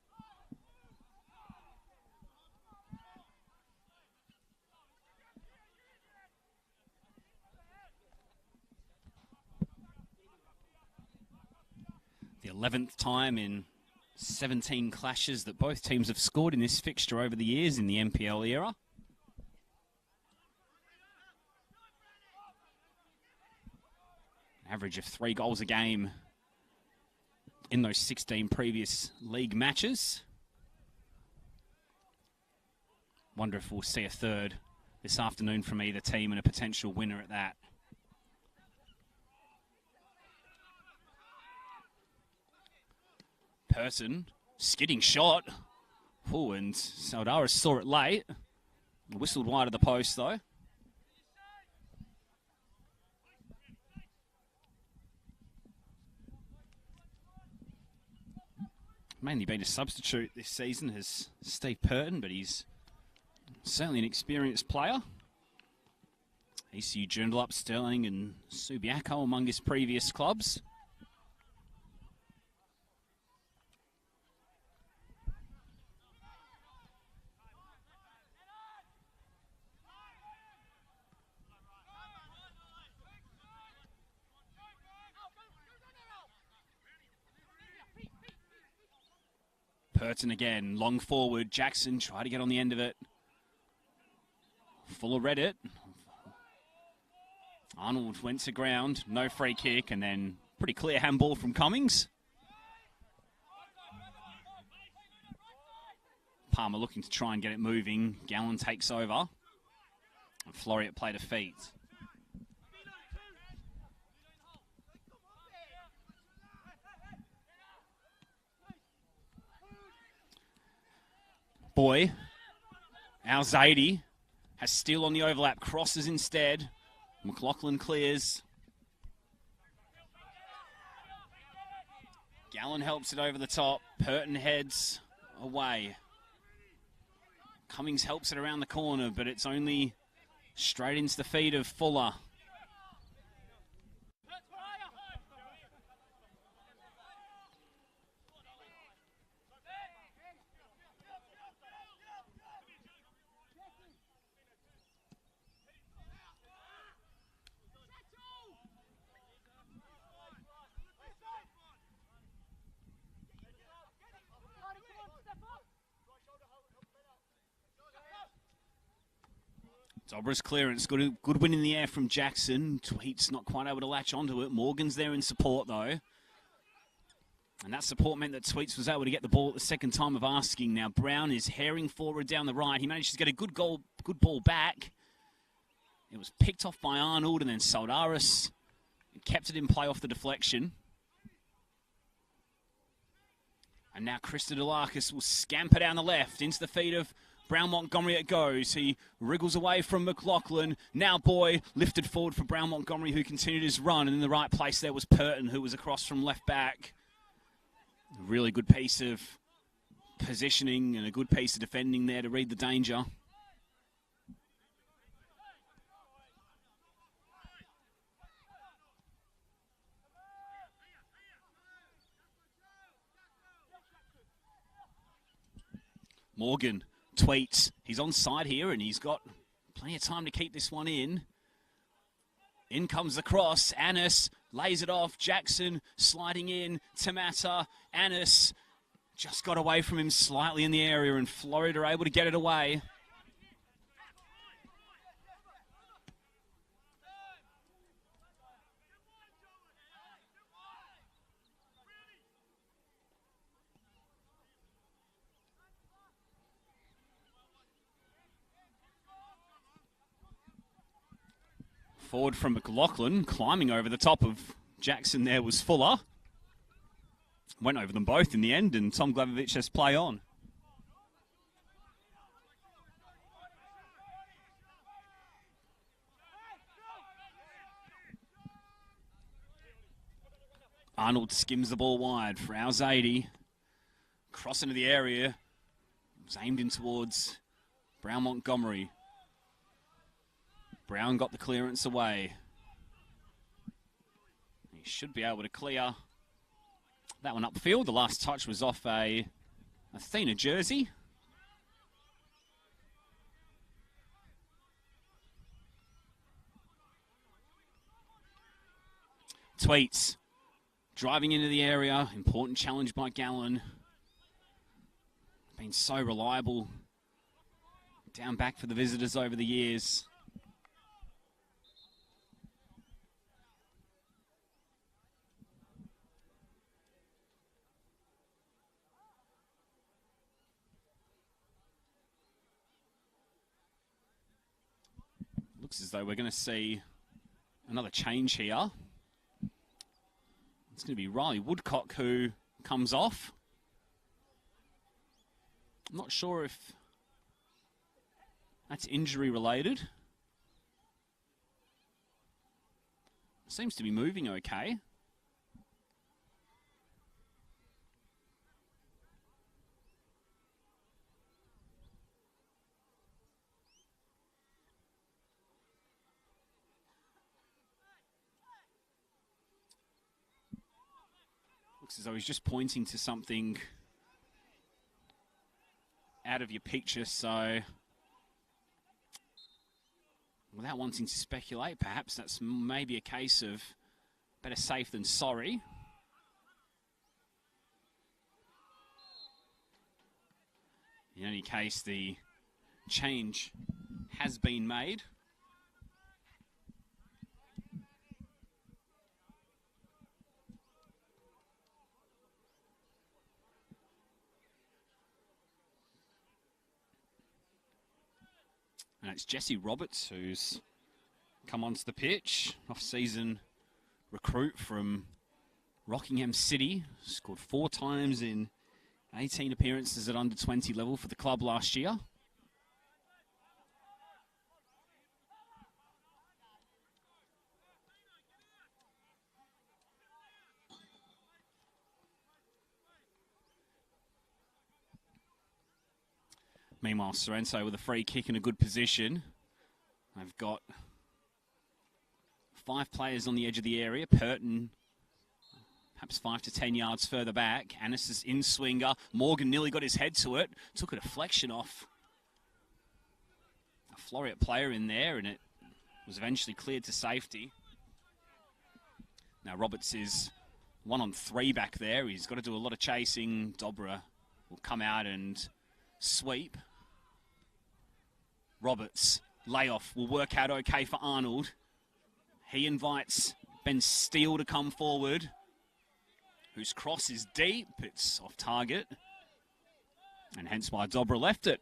The 11th time in 17 clashes that both teams have scored in this fixture over the years in the NPL era. Average of 3 goals a game in those 16 previous league matches. Wonder if we'll see a third this afternoon from either team and a potential winner at that. Person, skidding shot. Oh, and Saldaris saw it late. Whistled wide of the post, though. Mainly been a substitute this season has Steve Purton, but he's certainly an experienced player. ECU Joondalup, Sterling and Subiaco among his previous clubs. Purton again, long forward. Jackson tried to get on the end of it. Fuller read it. Arnold went to ground, no free kick, and then pretty clear handball from Cummings. Palmer looking to try and get it moving. Gallen takes over. And Floreat play to feet. Boy, Al Zaidi has Steele on the overlap, crosses instead. McLaughlin clears. Gallen helps it over the top. Purton heads away. Cummings helps it around the corner, but it's only straight into the feet of Fuller. Dobra's clearance, good win in the air from Jackson. Tweet's not quite able to latch onto it. Morgan's there in support though. And that support meant that Tweets was able to get the ball at the second time of asking. Now Brown is herring forward down the right. He manages to get a good ball back. It was picked off by Arnold and then Soldaris kept it in play off the deflection. And now Krista Delakis will scamper down the left into the feet of Brown Montgomery it goes. He wriggles away from McLaughlin. Now Boy lifted forward for Brown Montgomery, who continued his run. And in the right place there was Purton, who was across from left back. A really good piece of positioning and a good piece of defending there to read the danger. Morgan Tweets. He's on side here and he's got plenty of time to keep this one in. In comes the cross. Annis lays it off. Jackson sliding in. Tamata. Annis just got away from him slightly in the area and Floreat are able to get it away. Forward from McLaughlin, climbing over the top of Jackson there was Fuller. Went over them both in the end, and Tom Glavovich has play on. Arnold skims the ball wide for Al Zaidi. Cross into the area. It was aimed in towards Brown Montgomery. Brown got the clearance away. He should be able to clear that one upfield. The last touch was off a Athena jersey. Tweets driving into the area. Important challenge by Gallen. Been so reliable down back for the visitors over the years. Looks as though we're going to see another change here. It's going to be Riley Woodcock who comes off. I'm not sure if that's injury related. Seems to be moving okay. Looks as though he's just pointing to something out of your picture, so without wanting to speculate, perhaps that's maybe a case of better safe than sorry. In any case, the change has been made. And it's Jesse Roberts who's come onto the pitch. Off-season recruit from Rockingham City. Scored 4 times in 18 appearances at under 20 level for the club last year. Meanwhile, Sorrento with a free kick in a good position. They've got 5 players on the edge of the area. Purton, perhaps 5 to 10 yards further back. Annis' in-swinger. Morgan nearly got his head to it. Took a deflection off a Floreat player in there, and it was eventually cleared to safety. Now Roberts is 1-on-3 back there. He's got to do a lot of chasing. Dobra will come out and sweep. Roberts, layoff, will work out okay for Arnold. He invites Ben Steele to come forward, whose cross is deep. It's off target, and hence why Dobra left it.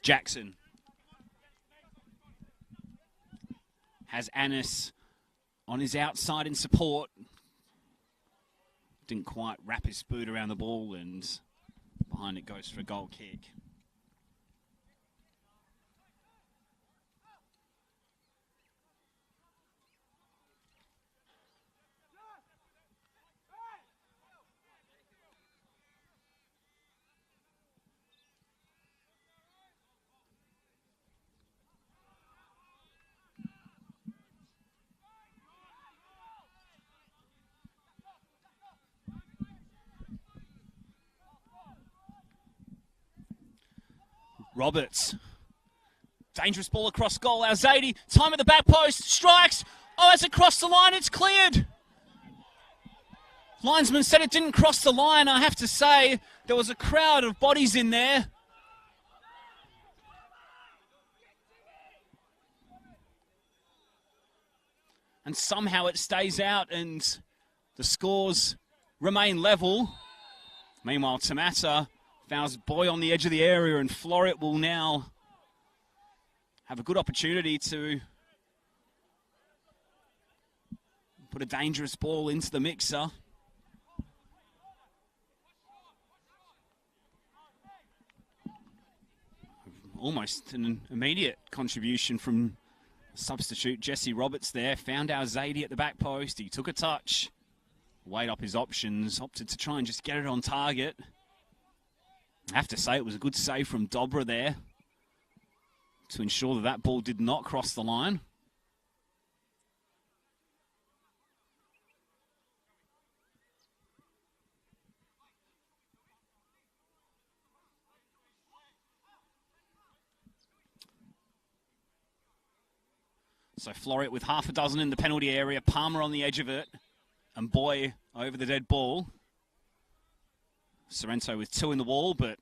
Jackson has Annis on his outside in support. Didn't quite wrap his boot around the ball, and behind it goes for a goal kick. Roberts. Dangerous ball across goal. Al-Zaidi. Time at the back post. Strikes. Oh, it's across the line. It's cleared. Linesman said it didn't cross the line. I have to say, there was a crowd of bodies in there. And somehow it stays out and the scores remain level. Meanwhile, Tamata fouls Boy on the edge of the area, and Floreat will now have a good opportunity to put a dangerous ball into the mixer. Almost an immediate contribution from substitute Jesse Roberts there. Found Al-Zaidi at the back post. He took a touch, weighed up his options, opted to try and just get it on target. I have to say it was a good save from Dobra there to ensure that that ball did not cross the line. So Floreat with half a dozen in the penalty area, Palmer on the edge of it, and Boy over the dead ball. Sorrento with 2 in the wall, but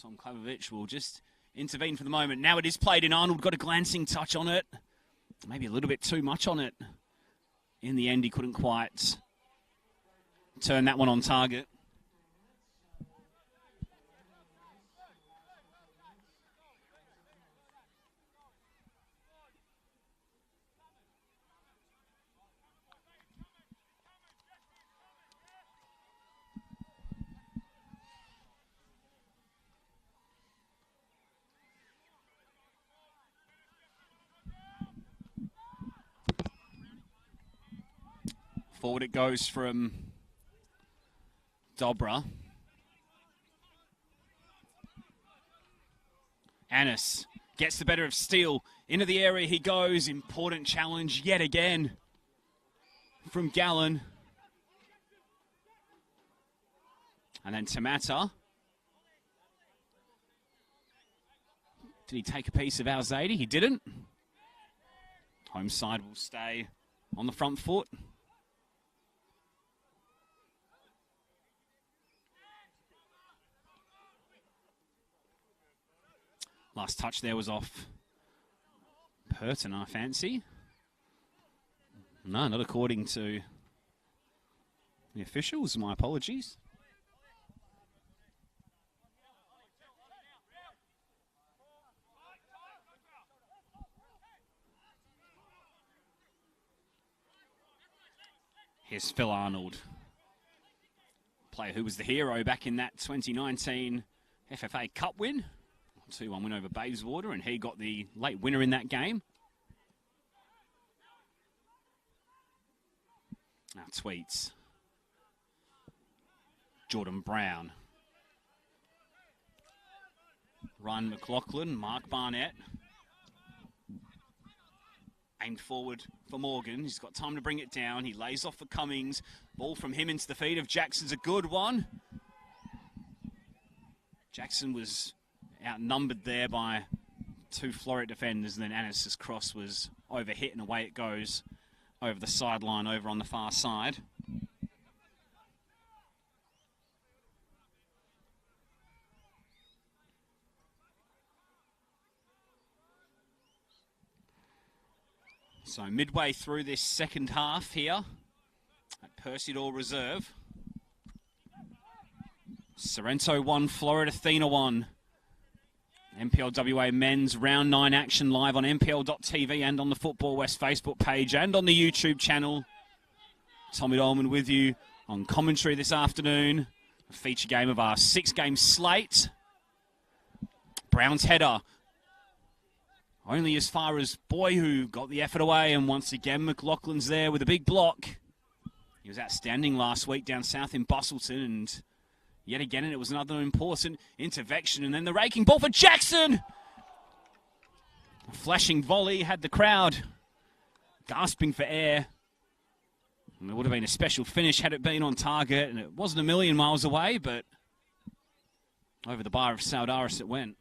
Tom Klavovich will just intervene for the moment. Now it is played in. Arnold got a glancing touch on it. Maybe a little bit too much on it. In the end, he couldn't quite turn that one on target. Forward it goes from Dobra. Annis gets the better of Steele. Into the area he goes. Important challenge yet again from Gallen. And then Tamata. Did he take a piece of Al-Zaidi? He didn't. Home side will stay on the front foot. Last touch there was off Purton, I fancy. No, not according to the officials. My apologies. Here's Phil Arnold, player who was the hero back in that 2019 FFA Cup win. 2-1 win over Bayswater, and he got the late winner in that game. Now Tweets. Jordan Brown. Ryan McLaughlin, Mark Barnett. Aimed forward for Morgan. He's got time to bring it down. He lays off for Cummings. Ball from him into the feet of Jackson's a good one. Jackson was outnumbered there by two Floreat defenders, and then Annis's cross was overhit, and away it goes over the sideline over on the far side. So midway through this second half here at Percy-Dore Reserve. Sorrento 1, Floreat Athena 1. NPL WA men's round 9 action live on NPL.tv and on the Football West Facebook page and on the YouTube channel. Tommy Dolman with you on commentary this afternoon. A feature game of our 6-game slate. Brown's header. Only as far as Boyhu got the effort away, and once again McLaughlin's there with a big block. He was outstanding last week down south in Bustleton, and yet again it was another important intervention, and then the raking ball for Jackson! A flashing volley had the crowd gasping for air. And it would have been a special finish had it been on target, and it wasn't a million miles away, but over the bar of Saudaris it went.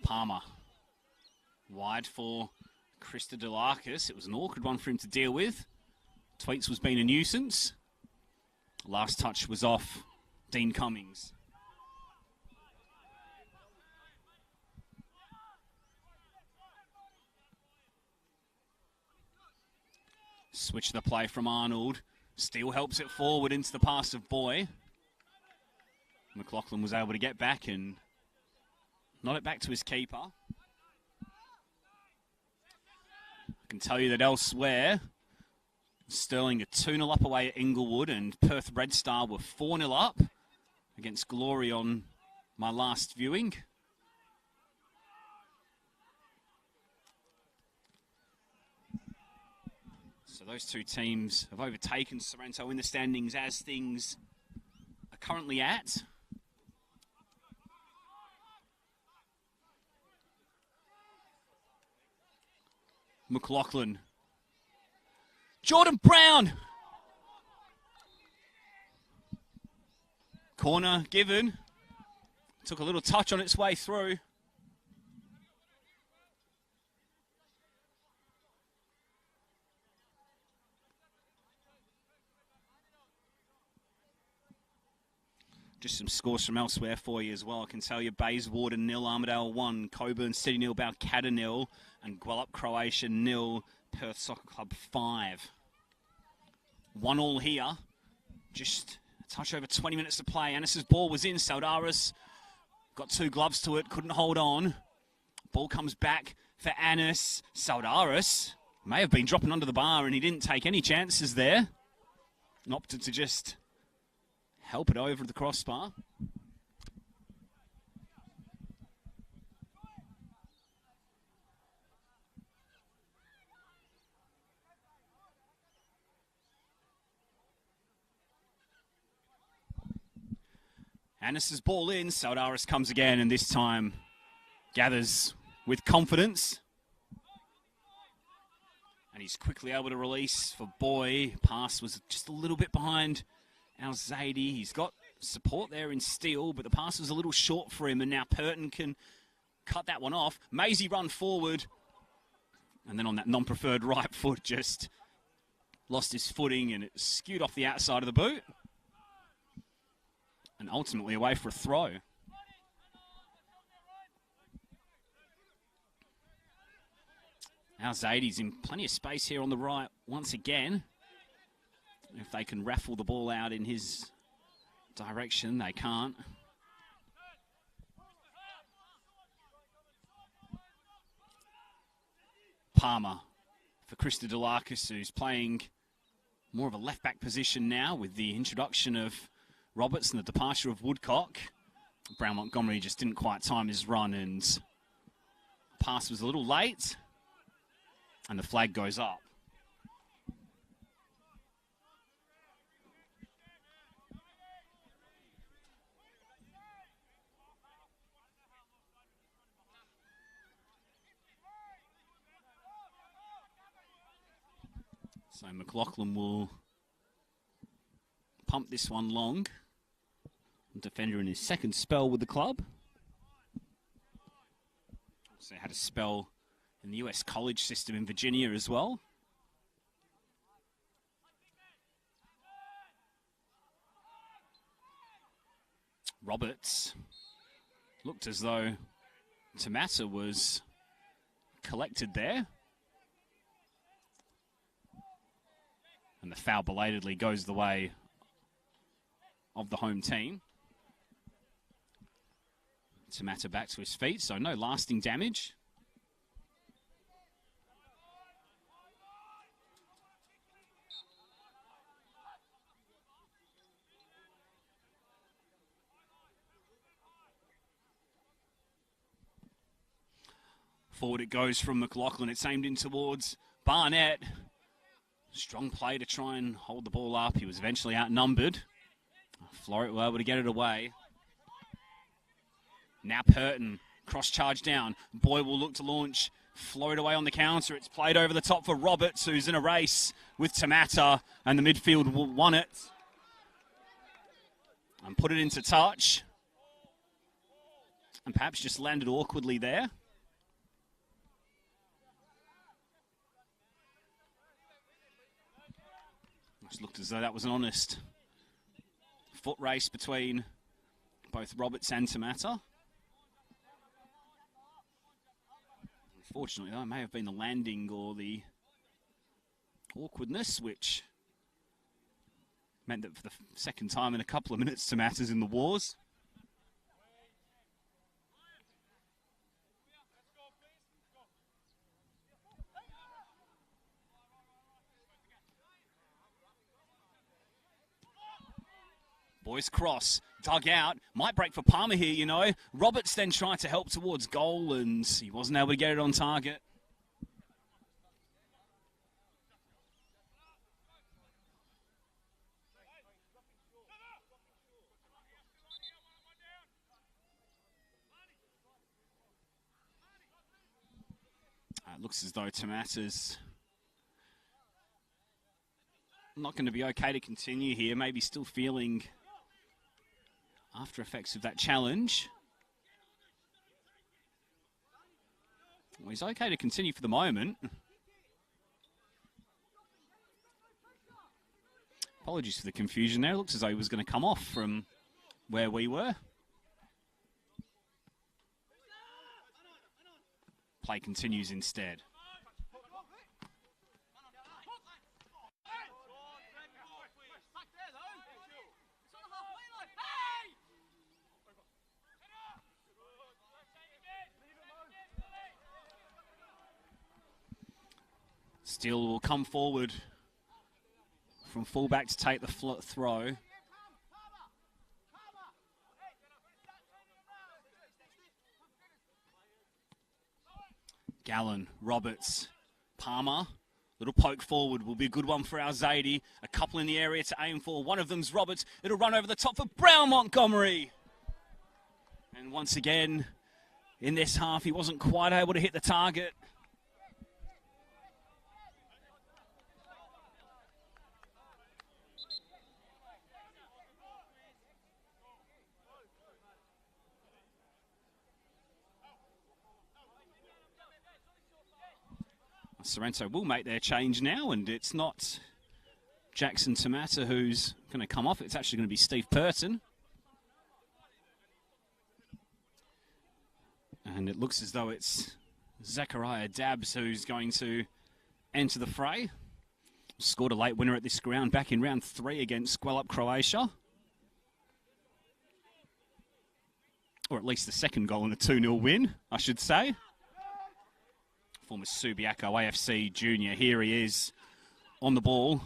Palmer. Wide for Krista Delakis. It was an awkward one for him to deal with. Tweets was being a nuisance. Last touch was off Dean Cummings. Switch the play from Arnold. Steele helps it forward into the pass of Boy. McLaughlin was able to get back and nod it back to his keeper. I can tell you that elsewhere, Stirling are 2-0 up away at Inglewood, and Perth Red Star were 4-0 up against Glory on my last viewing. So those two teams have overtaken Sorrento in the standings as things are currently at. McLaughlin. Jordan Brown. Corner given. Took a little touch on its way through. Just some scores from elsewhere for you as well. I can tell you Bayswater 0, Armidale 1, Coburn City 0, Balcatta 0, and Guelph Croatia 0, Perth Soccer Club 5. 1-1 here. Just touch over 20 minutes to play. Annis's ball was in. Saldaris got 2 gloves to it, couldn't hold on. Ball comes back for Annis. Saldaris may have been dropping under the bar and he didn't take any chances there. And opted to just help it over the crossbar. Annis's ball in. Saldaris comes again and this time gathers with confidence. And he's quickly able to release for Boy. Pass was just a little bit behind Al-Zaidi. He's got support there in Steele, but the pass was a little short for him. And now Purton can cut that one off. Maisie run forward. And then on that non-preferred right foot, just lost his footing and it skewed off the outside of the boot. And ultimately away for a throw. Al-Zaidi's in plenty of space here on the right once again. If they can raffle the ball out in his direction, they can't. Palmer for Krista Delakis, who's playing more of a left-back position now with the introduction of Roberts and the departure of Woodcock. Brown Montgomery just didn't quite time his run and the pass was a little late. And the flag goes up. So McLaughlin will pump this one long. Defender in his second spell with the club. Also had a spell in the US college system in Virginia as well. Roberts looked as though Tamata was collected there. And the foul belatedly goes the way of the home team. Tamata back to his feet, so no lasting damage. Forward it goes from McLaughlin. It's aimed in towards Barnett. Strong play to try and hold the ball up. He was eventually outnumbered. Floreat were able to get it away. Now Purton, cross charge down. Boy will look to launch. Floreat away on the counter. It's played over the top for Roberts, who's in a race with Tamata, and the midfield will won it. And put it into touch. And perhaps just landed awkwardly there. Just looked as though that was an honest foot race between both Roberts and Tamata. Unfortunately, though, it may have been the landing or the awkwardness, which meant that for the second time in a couple of minutes, Tamata's in the wars. Boys cross, dug out, might break for Palmer here, you know. Roberts then tried to help towards goal and he wasn't able to get it on target. It looks as though Tamata's not going to be okay to continue here, maybe still feeling after effects of that challenge. Well, he's okay to continue for the moment. Apologies for the confusion there. It looks as though he was going to come off from where we were. Play continues instead. Steele will come forward from fullback to take the throw. Gallen, Roberts, Palmer. Little poke forward will be a good one for our Zadie. A couple in the area to aim for. One of them's Roberts. It'll run over the top for Brown Montgomery. And once again, in this half, he wasn't quite able to hit the target. Sorrento will make their change now, and it's not Jackson Tamata who's going to come off. It's actually going to be Steve Purton. And it looks as though it's Zachariah Dabbs who's going to enter the fray. Scored a late winner at this ground back in round 3 against Squellup, Croatia. Or at least the second goal in a 2-0 win, I should say. Former Subiaco AFC junior. Here he is on the ball.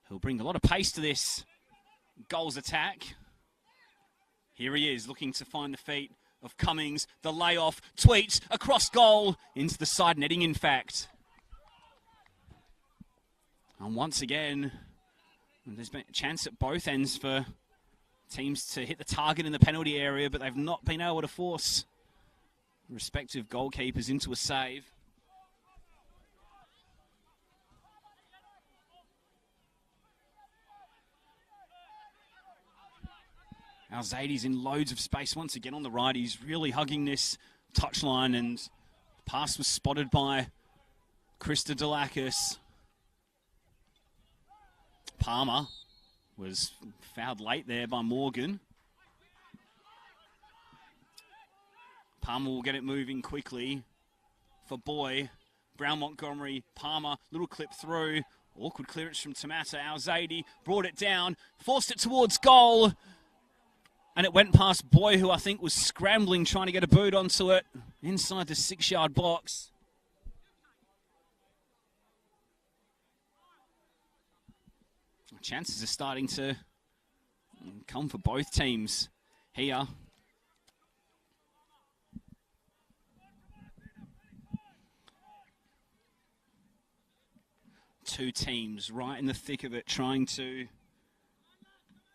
He'll bring a lot of pace to this goals attack. Here he is looking to find the feet of Cummings. The layoff, Tweets across goal into the side netting, in fact. And once again, there's been a chance at both ends for teams to hit the target in the penalty area, but they've not been able to force respective goalkeepers into a save. Our Zadie's in loads of space once again on the right. He's really hugging this touchline, and the pass was spotted by Krista Delakis. Palmer was fouled late there by Morgan. Palmer will get it moving quickly for Boy. Brown Montgomery, Palmer, little clip through. Awkward clearance from Tamata. Our Zadie brought it down, forced it towards goal. And it went past Boy, who I think was scrambling, trying to get a boot onto it inside the 6-yard box. Chances are starting to come for both teams here. Two teams right in the thick of it, trying to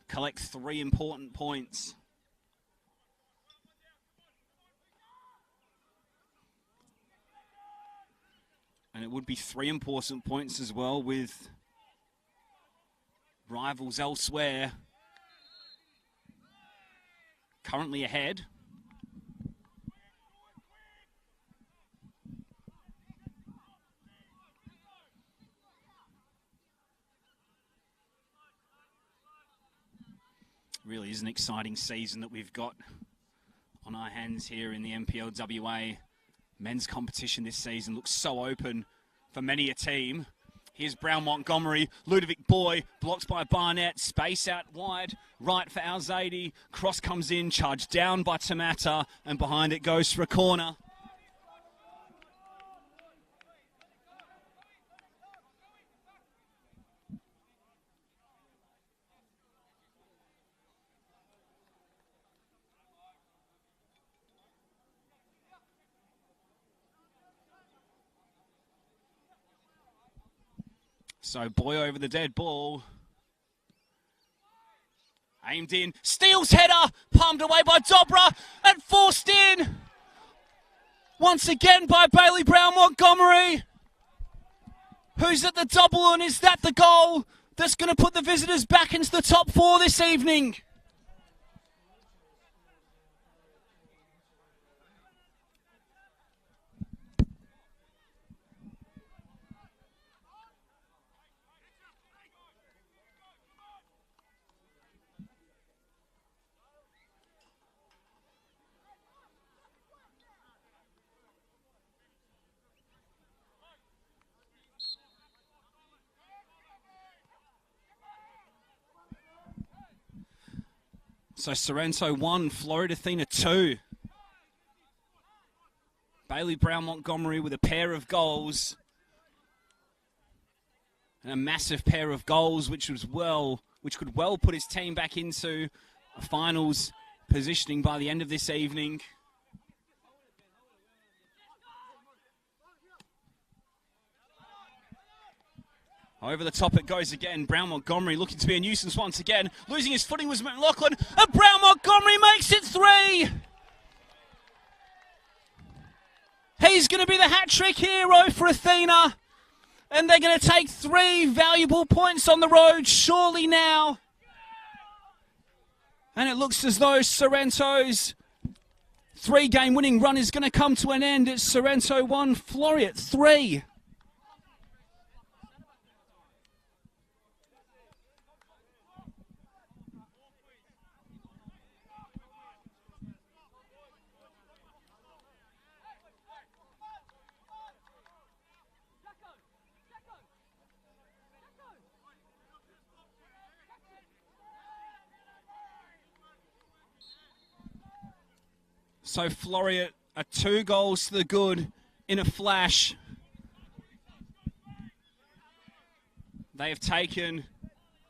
collect 3 important points. And it would be 3 important points as well, with rivals elsewhere currently ahead. Really is an exciting season that we've got on our hands here in the NPL WA. Men's competition this season looks so open for many a team. Here's Brown Montgomery, Ludovic Boy, blocked by Barnett, space out wide, right for our Zadie. Cross comes in, charged down by Tamata, and behind it goes for a corner. So Boy over the dead ball. Aimed in. Steele's header. Palmed away by Dobra. And forced in. Once again by Bailey Brown Montgomery. Who's at the double, and is that the goal that's going to put the visitors back into the top 4 this evening? So Sorrento 1, Floreat Athena 2. Bailey Brown Montgomery with a pair of goals. And a massive pair of goals, which could well put his team back into a finals positioning by the end of this evening. Over the top it goes again. Brown Montgomery looking to be a nuisance once again. Losing his footing was McLaughlin. And Brown Montgomery makes it 3. He's going to be the hat-trick hero for Athena. And they're going to take 3 valuable points on the road, surely now. And it looks as though Sorrento's 3-game winning run is going to come to an end. It's Sorrento 1, Floreat 3. So Floreat are 2 goals to the good in a flash. They have taken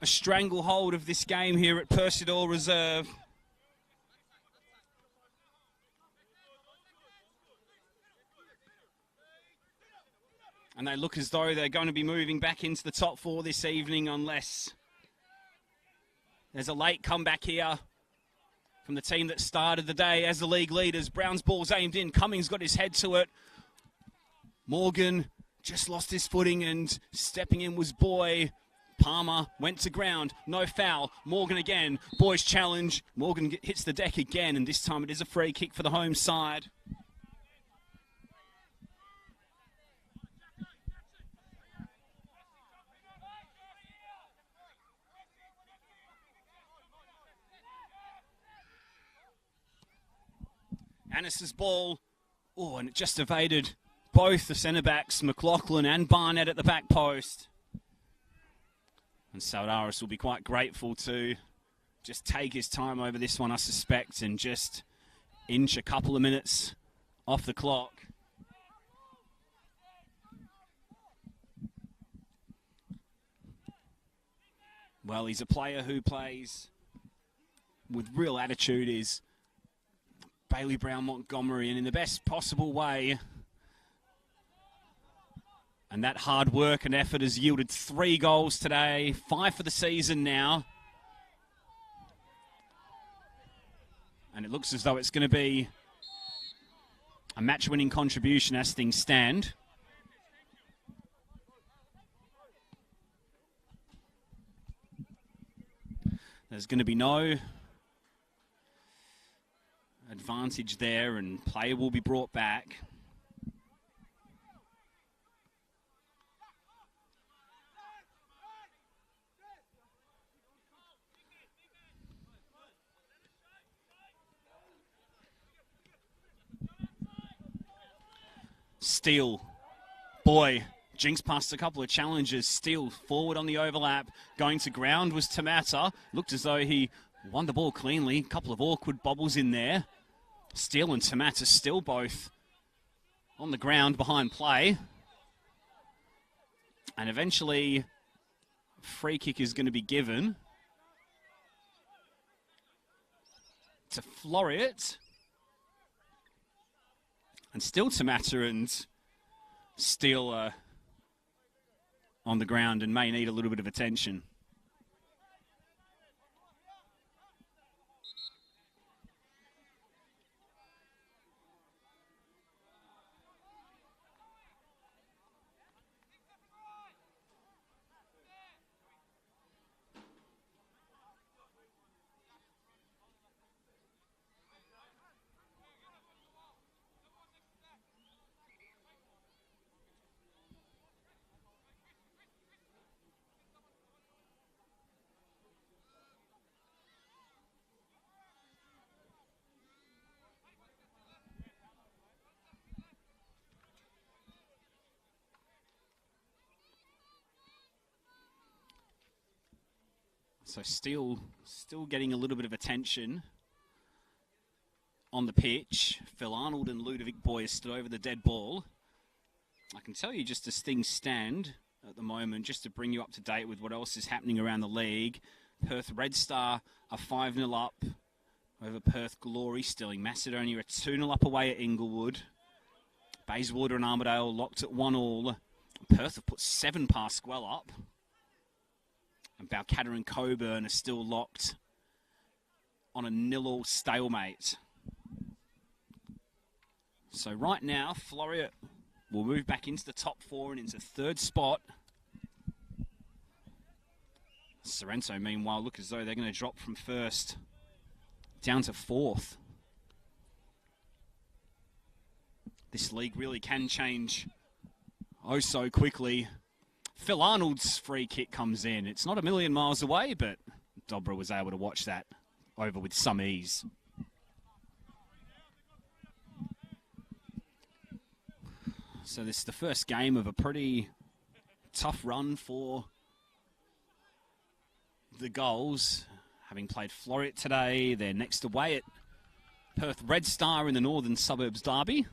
a stranglehold of this game here at Percidor Reserve. And they look as though they're going to be moving back into the top 4 this evening unless there's a late comeback here from the team that started the day as the league leaders. Brown's ball's aimed in. Cummings got his head to it. Morgan just lost his footing and stepping in was Boy. Palmer went to ground. No foul. Morgan again. Boy's challenge. Morgan hits the deck again, and this time it is a free kick for the home side. Annis's ball, and it just evaded both the centre-backs, McLaughlin and Barnett at the back post. And Saudaris will be quite grateful to just take his time over this one, I suspect, and just inch a couple of minutes off the clock. Well, he's a player who plays with real attitude, is Bailey Brown Montgomery, and in the best possible way. And that hard work and effort has yielded 3 goals today, 5 for the season now. And it looks as though it's going to be a match-winning contribution as things stand. There's going to be no advantage there, and play will be brought back. Steele, Boy, jinx past a couple of challenges. Steele forward on the overlap, going to ground was Tamata. Looked as though he won the ball cleanly. A couple of awkward bobbles in there. Steele and Tamata still both on the ground behind play. And eventually, free kick is going to be given to Floreat. And still Tamata and Steele are on the ground and may need a little bit of attention. So still getting a little bit of attention on the pitch. Phil Arnold and Ludovic Boy stood over the dead ball. I can tell you just as things stand, at the moment, just to bring you up to date with what else is happening around the league. Perth Red Star are 5-0 up over Perth Glory. Stirling Macedonia are 2-0 up away at Inglewood. Bayswater and Armidale locked at 1-1. Perth have put 7 past Squellup. And Balcatta and Coburn are still locked on a 0-0 stalemate. So right now, Floreat will move back into the top 4 and into 3rd spot. Sorrento, meanwhile, look as though they're going to drop from 1st down to 4th. This league really can change oh so quickly. Phil Arnold's free kick comes in. It's not a million miles away, but Dobra was able to watch that over with some ease. So this is the first game of a pretty tough run for the Gulls. Having played Floreat today, they're next away at Perth Red Star in the Northern Suburbs Derby.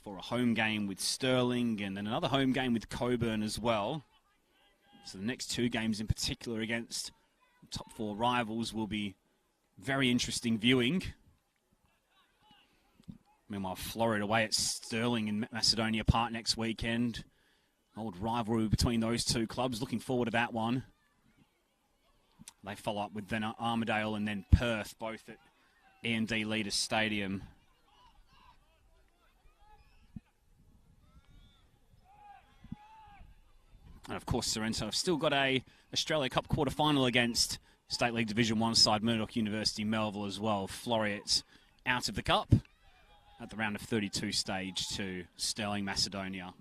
For a home game with Stirling and then another home game with Coburn as well. So the next 2 games in particular against top 4 rivals will be very interesting viewing. Meanwhile, Floreat away at Stirling in Macedonia Park next weekend. Old rivalry between those 2 clubs. Looking forward to that one. They follow up with then Armidale and then Perth, both at E&D Leaders Stadium. And of course, Sorrento have still got a Australia Cup quarter-final against State League Division 1 side Murdoch University Melville as well. Floreat out of the Cup at the round of 32 stage to Stirling Macedonia.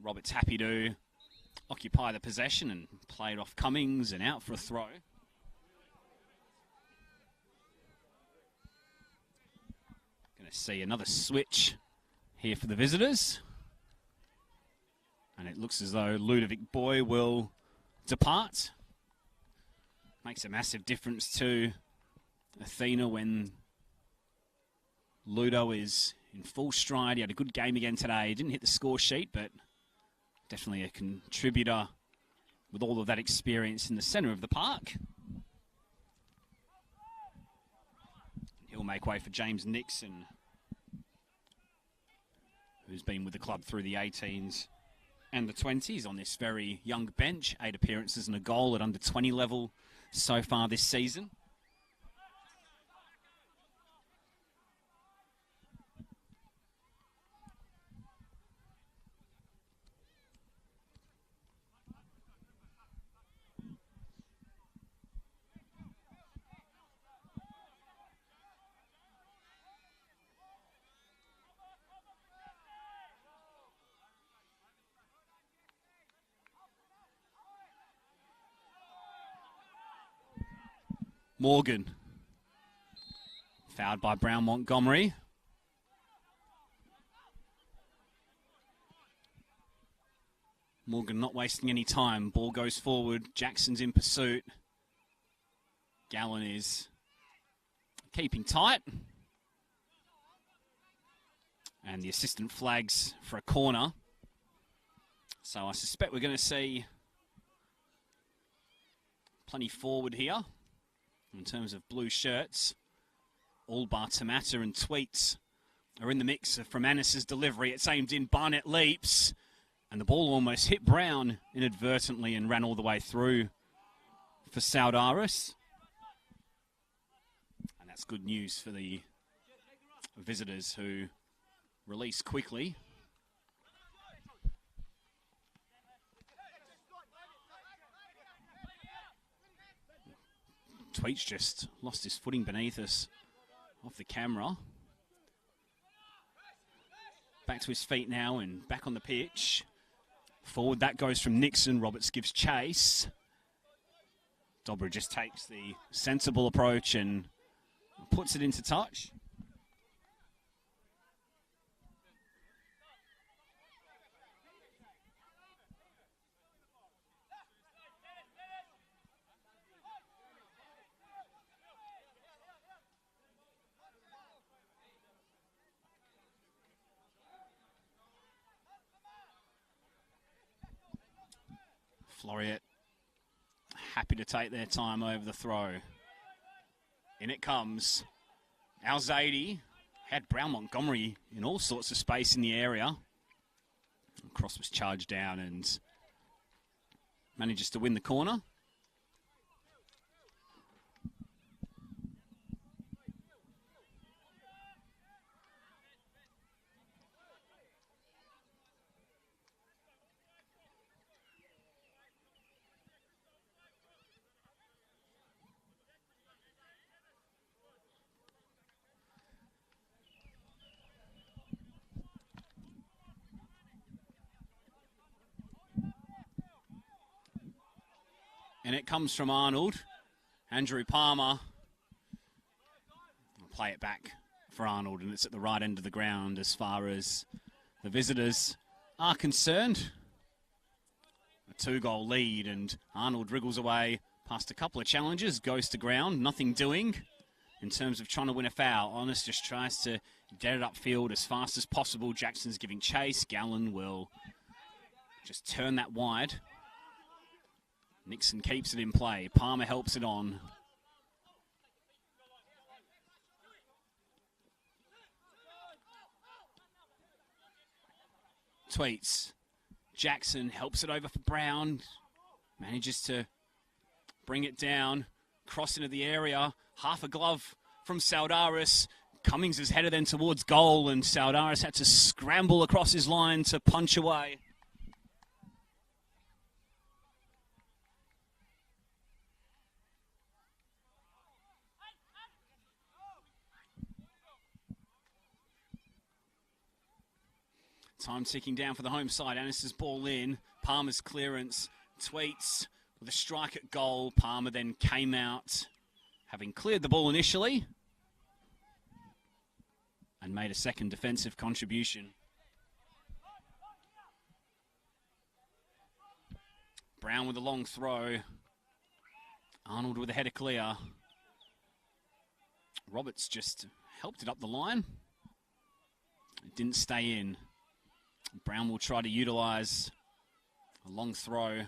Roberts happy to occupy the possession and play it off Cummings and out for a throw. Going to see another switch here for the visitors. And it looks as though Ludovic Boy will depart. Makes a massive difference to Athena when Ludo is in full stride. He had a good game again today. He didn't hit the score sheet, but definitely a contributor with all of that experience in the centre of the park. He'll make way for James Nixon, who's been with the club through the 18s and the 20s on this very young bench. 8 appearances and a goal at under 20 level so far this season. Morgan. Fouled by Brown Montgomery. Morgan not wasting any time. Ball goes forward. Jackson's in pursuit. Gallen is keeping tight. And the assistant flags for a corner. So I suspect we're going to see plenty forward here. In terms of blue shirts, all bar Tamata and Tweets are in the mix from Annis's delivery. It's aimed in, Barnett leaps, and the ball almost hit Brown inadvertently and ran all the way through for Saudaris. And that's good news for the visitors who release quickly. Tweets just lost his footing beneath us off the camera. Back to his feet now and back on the pitch. Forward, that goes from Nixon. Roberts gives chase. Dobra just takes the sensible approach and puts it into touch. Floreat happy to take their time over the throw. In it comes. Al-Zaidi had Brown Montgomery in all sorts of space in the area. Cross was charged down and manages to win the corner. And it comes from Arnold. Andrew Palmer. I'll play it back for Arnold, and it's at the right end of the ground as far as the visitors are concerned. A 2-goal lead, and Arnold wriggles away past a couple of challenges, goes to ground, nothing doing in terms of trying to win a foul. Honest just tries to get it upfield as fast as possible. Jackson's giving chase. Gallen will just turn that wide. Nixon keeps it in play. Palmer helps it on. Tweets. Jackson helps it over for Brown. Manages to bring it down. Cross into the area. Half a glove from Saldaris. Cummings is headed then towards goal, and Saldaris had to scramble across his line to punch away. Time ticking down for the home side. Annis's ball in. Palmer's clearance. Tweets with a strike at goal. Palmer then came out, having cleared the ball initially, and made a second defensive contribution. Brown with a long throw. Arnold with a header clear. Roberts just helped it up the line. It didn't stay in. Brown will try to utilise a long throw.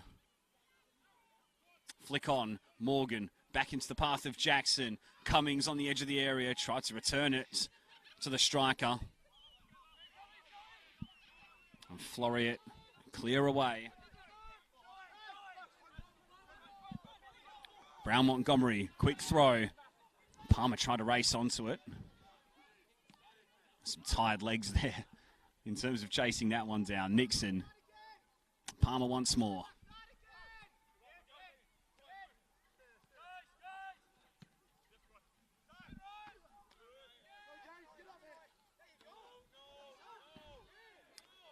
Flick on. Morgan back into the path of Jackson. Cummings on the edge of the area. Tried to return it to the striker. And Floreat clear away. Brown Montgomery. Quick throw. Palmer tried to race onto it. Some tired legs there in terms of chasing that one down. Nixon. Palmer once more.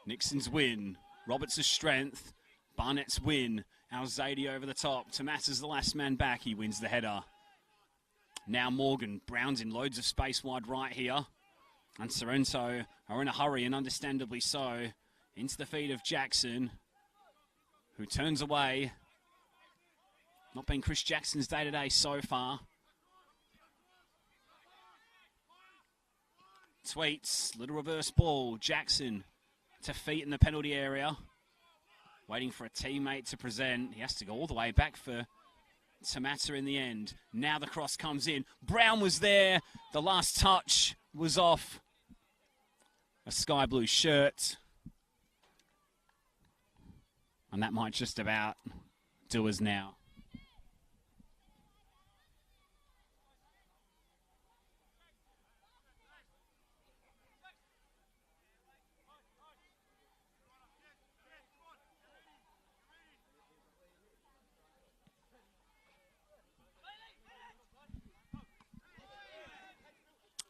Nixon's win. Roberts' strength. Barnett's win. Al-Zaidi over the top. Tomas is the last man back. He wins the header. Now Morgan. Brown's in loads of space wide right here. And Sorrento are in a hurry, and understandably so. Into the feet of Jackson, who turns away. Not been Chris Jackson's day-to-day so far. Tweets, little reverse ball. Jackson to feet in the penalty area. Waiting for a teammate to present. He has to go all the way back for Tamata in the end. Now the cross comes in. Brown was there. The last touch was off a sky blue shirt. And that might just about do us now.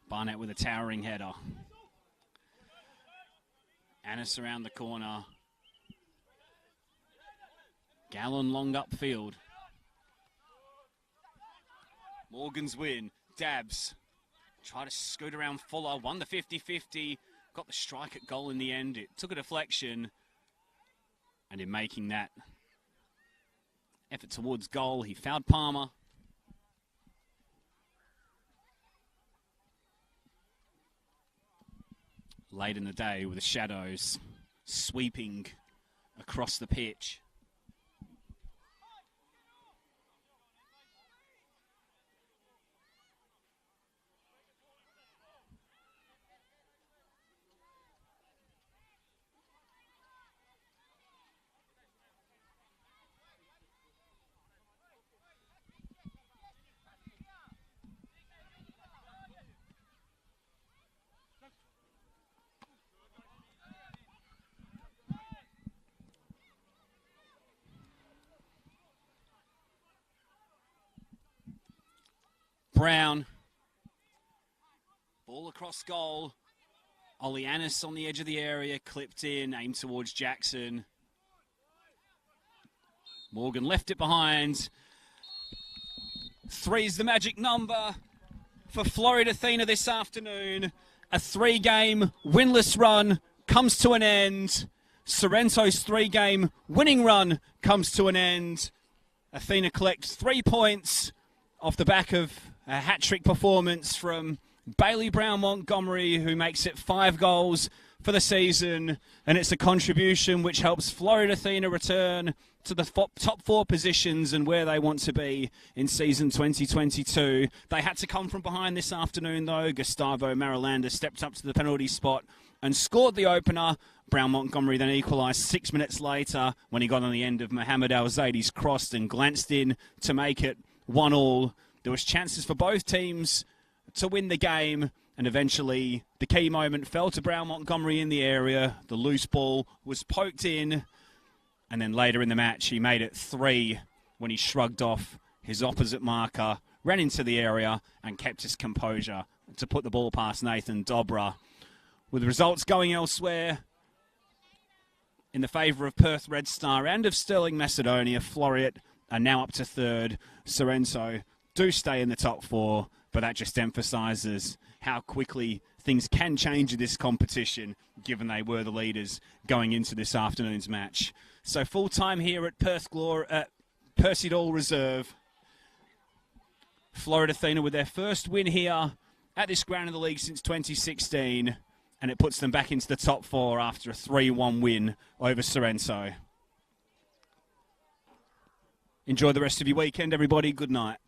Barnett with a towering header. Annis around the corner. Gallen long upfield. Morgan's win. Dabs. Try to scoot around Fuller. Won the 50-50. Got the strike at goal in the end. It took a deflection. And in making that effort towards goal, he fouled Palmer. Late in the day with the shadows sweeping across the pitch. Brown. Ball across goal. Olianis on the edge of the area, clipped in, aimed towards Jackson. Morgan left it behind. 3 is the magic number for Floreat Athena this afternoon. A 3-game winless run comes to an end. Sorrento's 3-game winning run comes to an end. Athena collects 3 points off the back of a hat-trick performance from Bailey Brown Montgomery, who makes it 5 goals for the season, and it's a contribution which helps Floreat Athena return to the top 4 positions and where they want to be in season 2022. They had to come from behind this afternoon, though. Gustavo Marilanda stepped up to the penalty spot and scored the opener. Brown Montgomery then equalised 6 minutes later when he got on the end of Mohamed Al-Zaidi's cross and glanced in to make it 1-1. There was chances for both teams to win the game, and eventually the key moment fell to Brown Montgomery in the area. The loose ball was poked in, and then later in the match he made it 3 when he shrugged off his opposite marker, ran into the area and kept his composure to put the ball past Nathan Dobra. With results going elsewhere in the favour of Perth Red Star and of Stirling Macedonia, Floreat are now up to 3rd. Sorrento do stay in the top 4, but that just emphasises how quickly things can change in this competition, given they were the leaders going into this afternoon's match. So full time here at Percy Doyle Reserve. Floreat Athena with their first win here at this ground in the league since 2016, and it puts them back into the top 4 after a 3-1 win over Sorrento. Enjoy the rest of your weekend, everybody. Good night.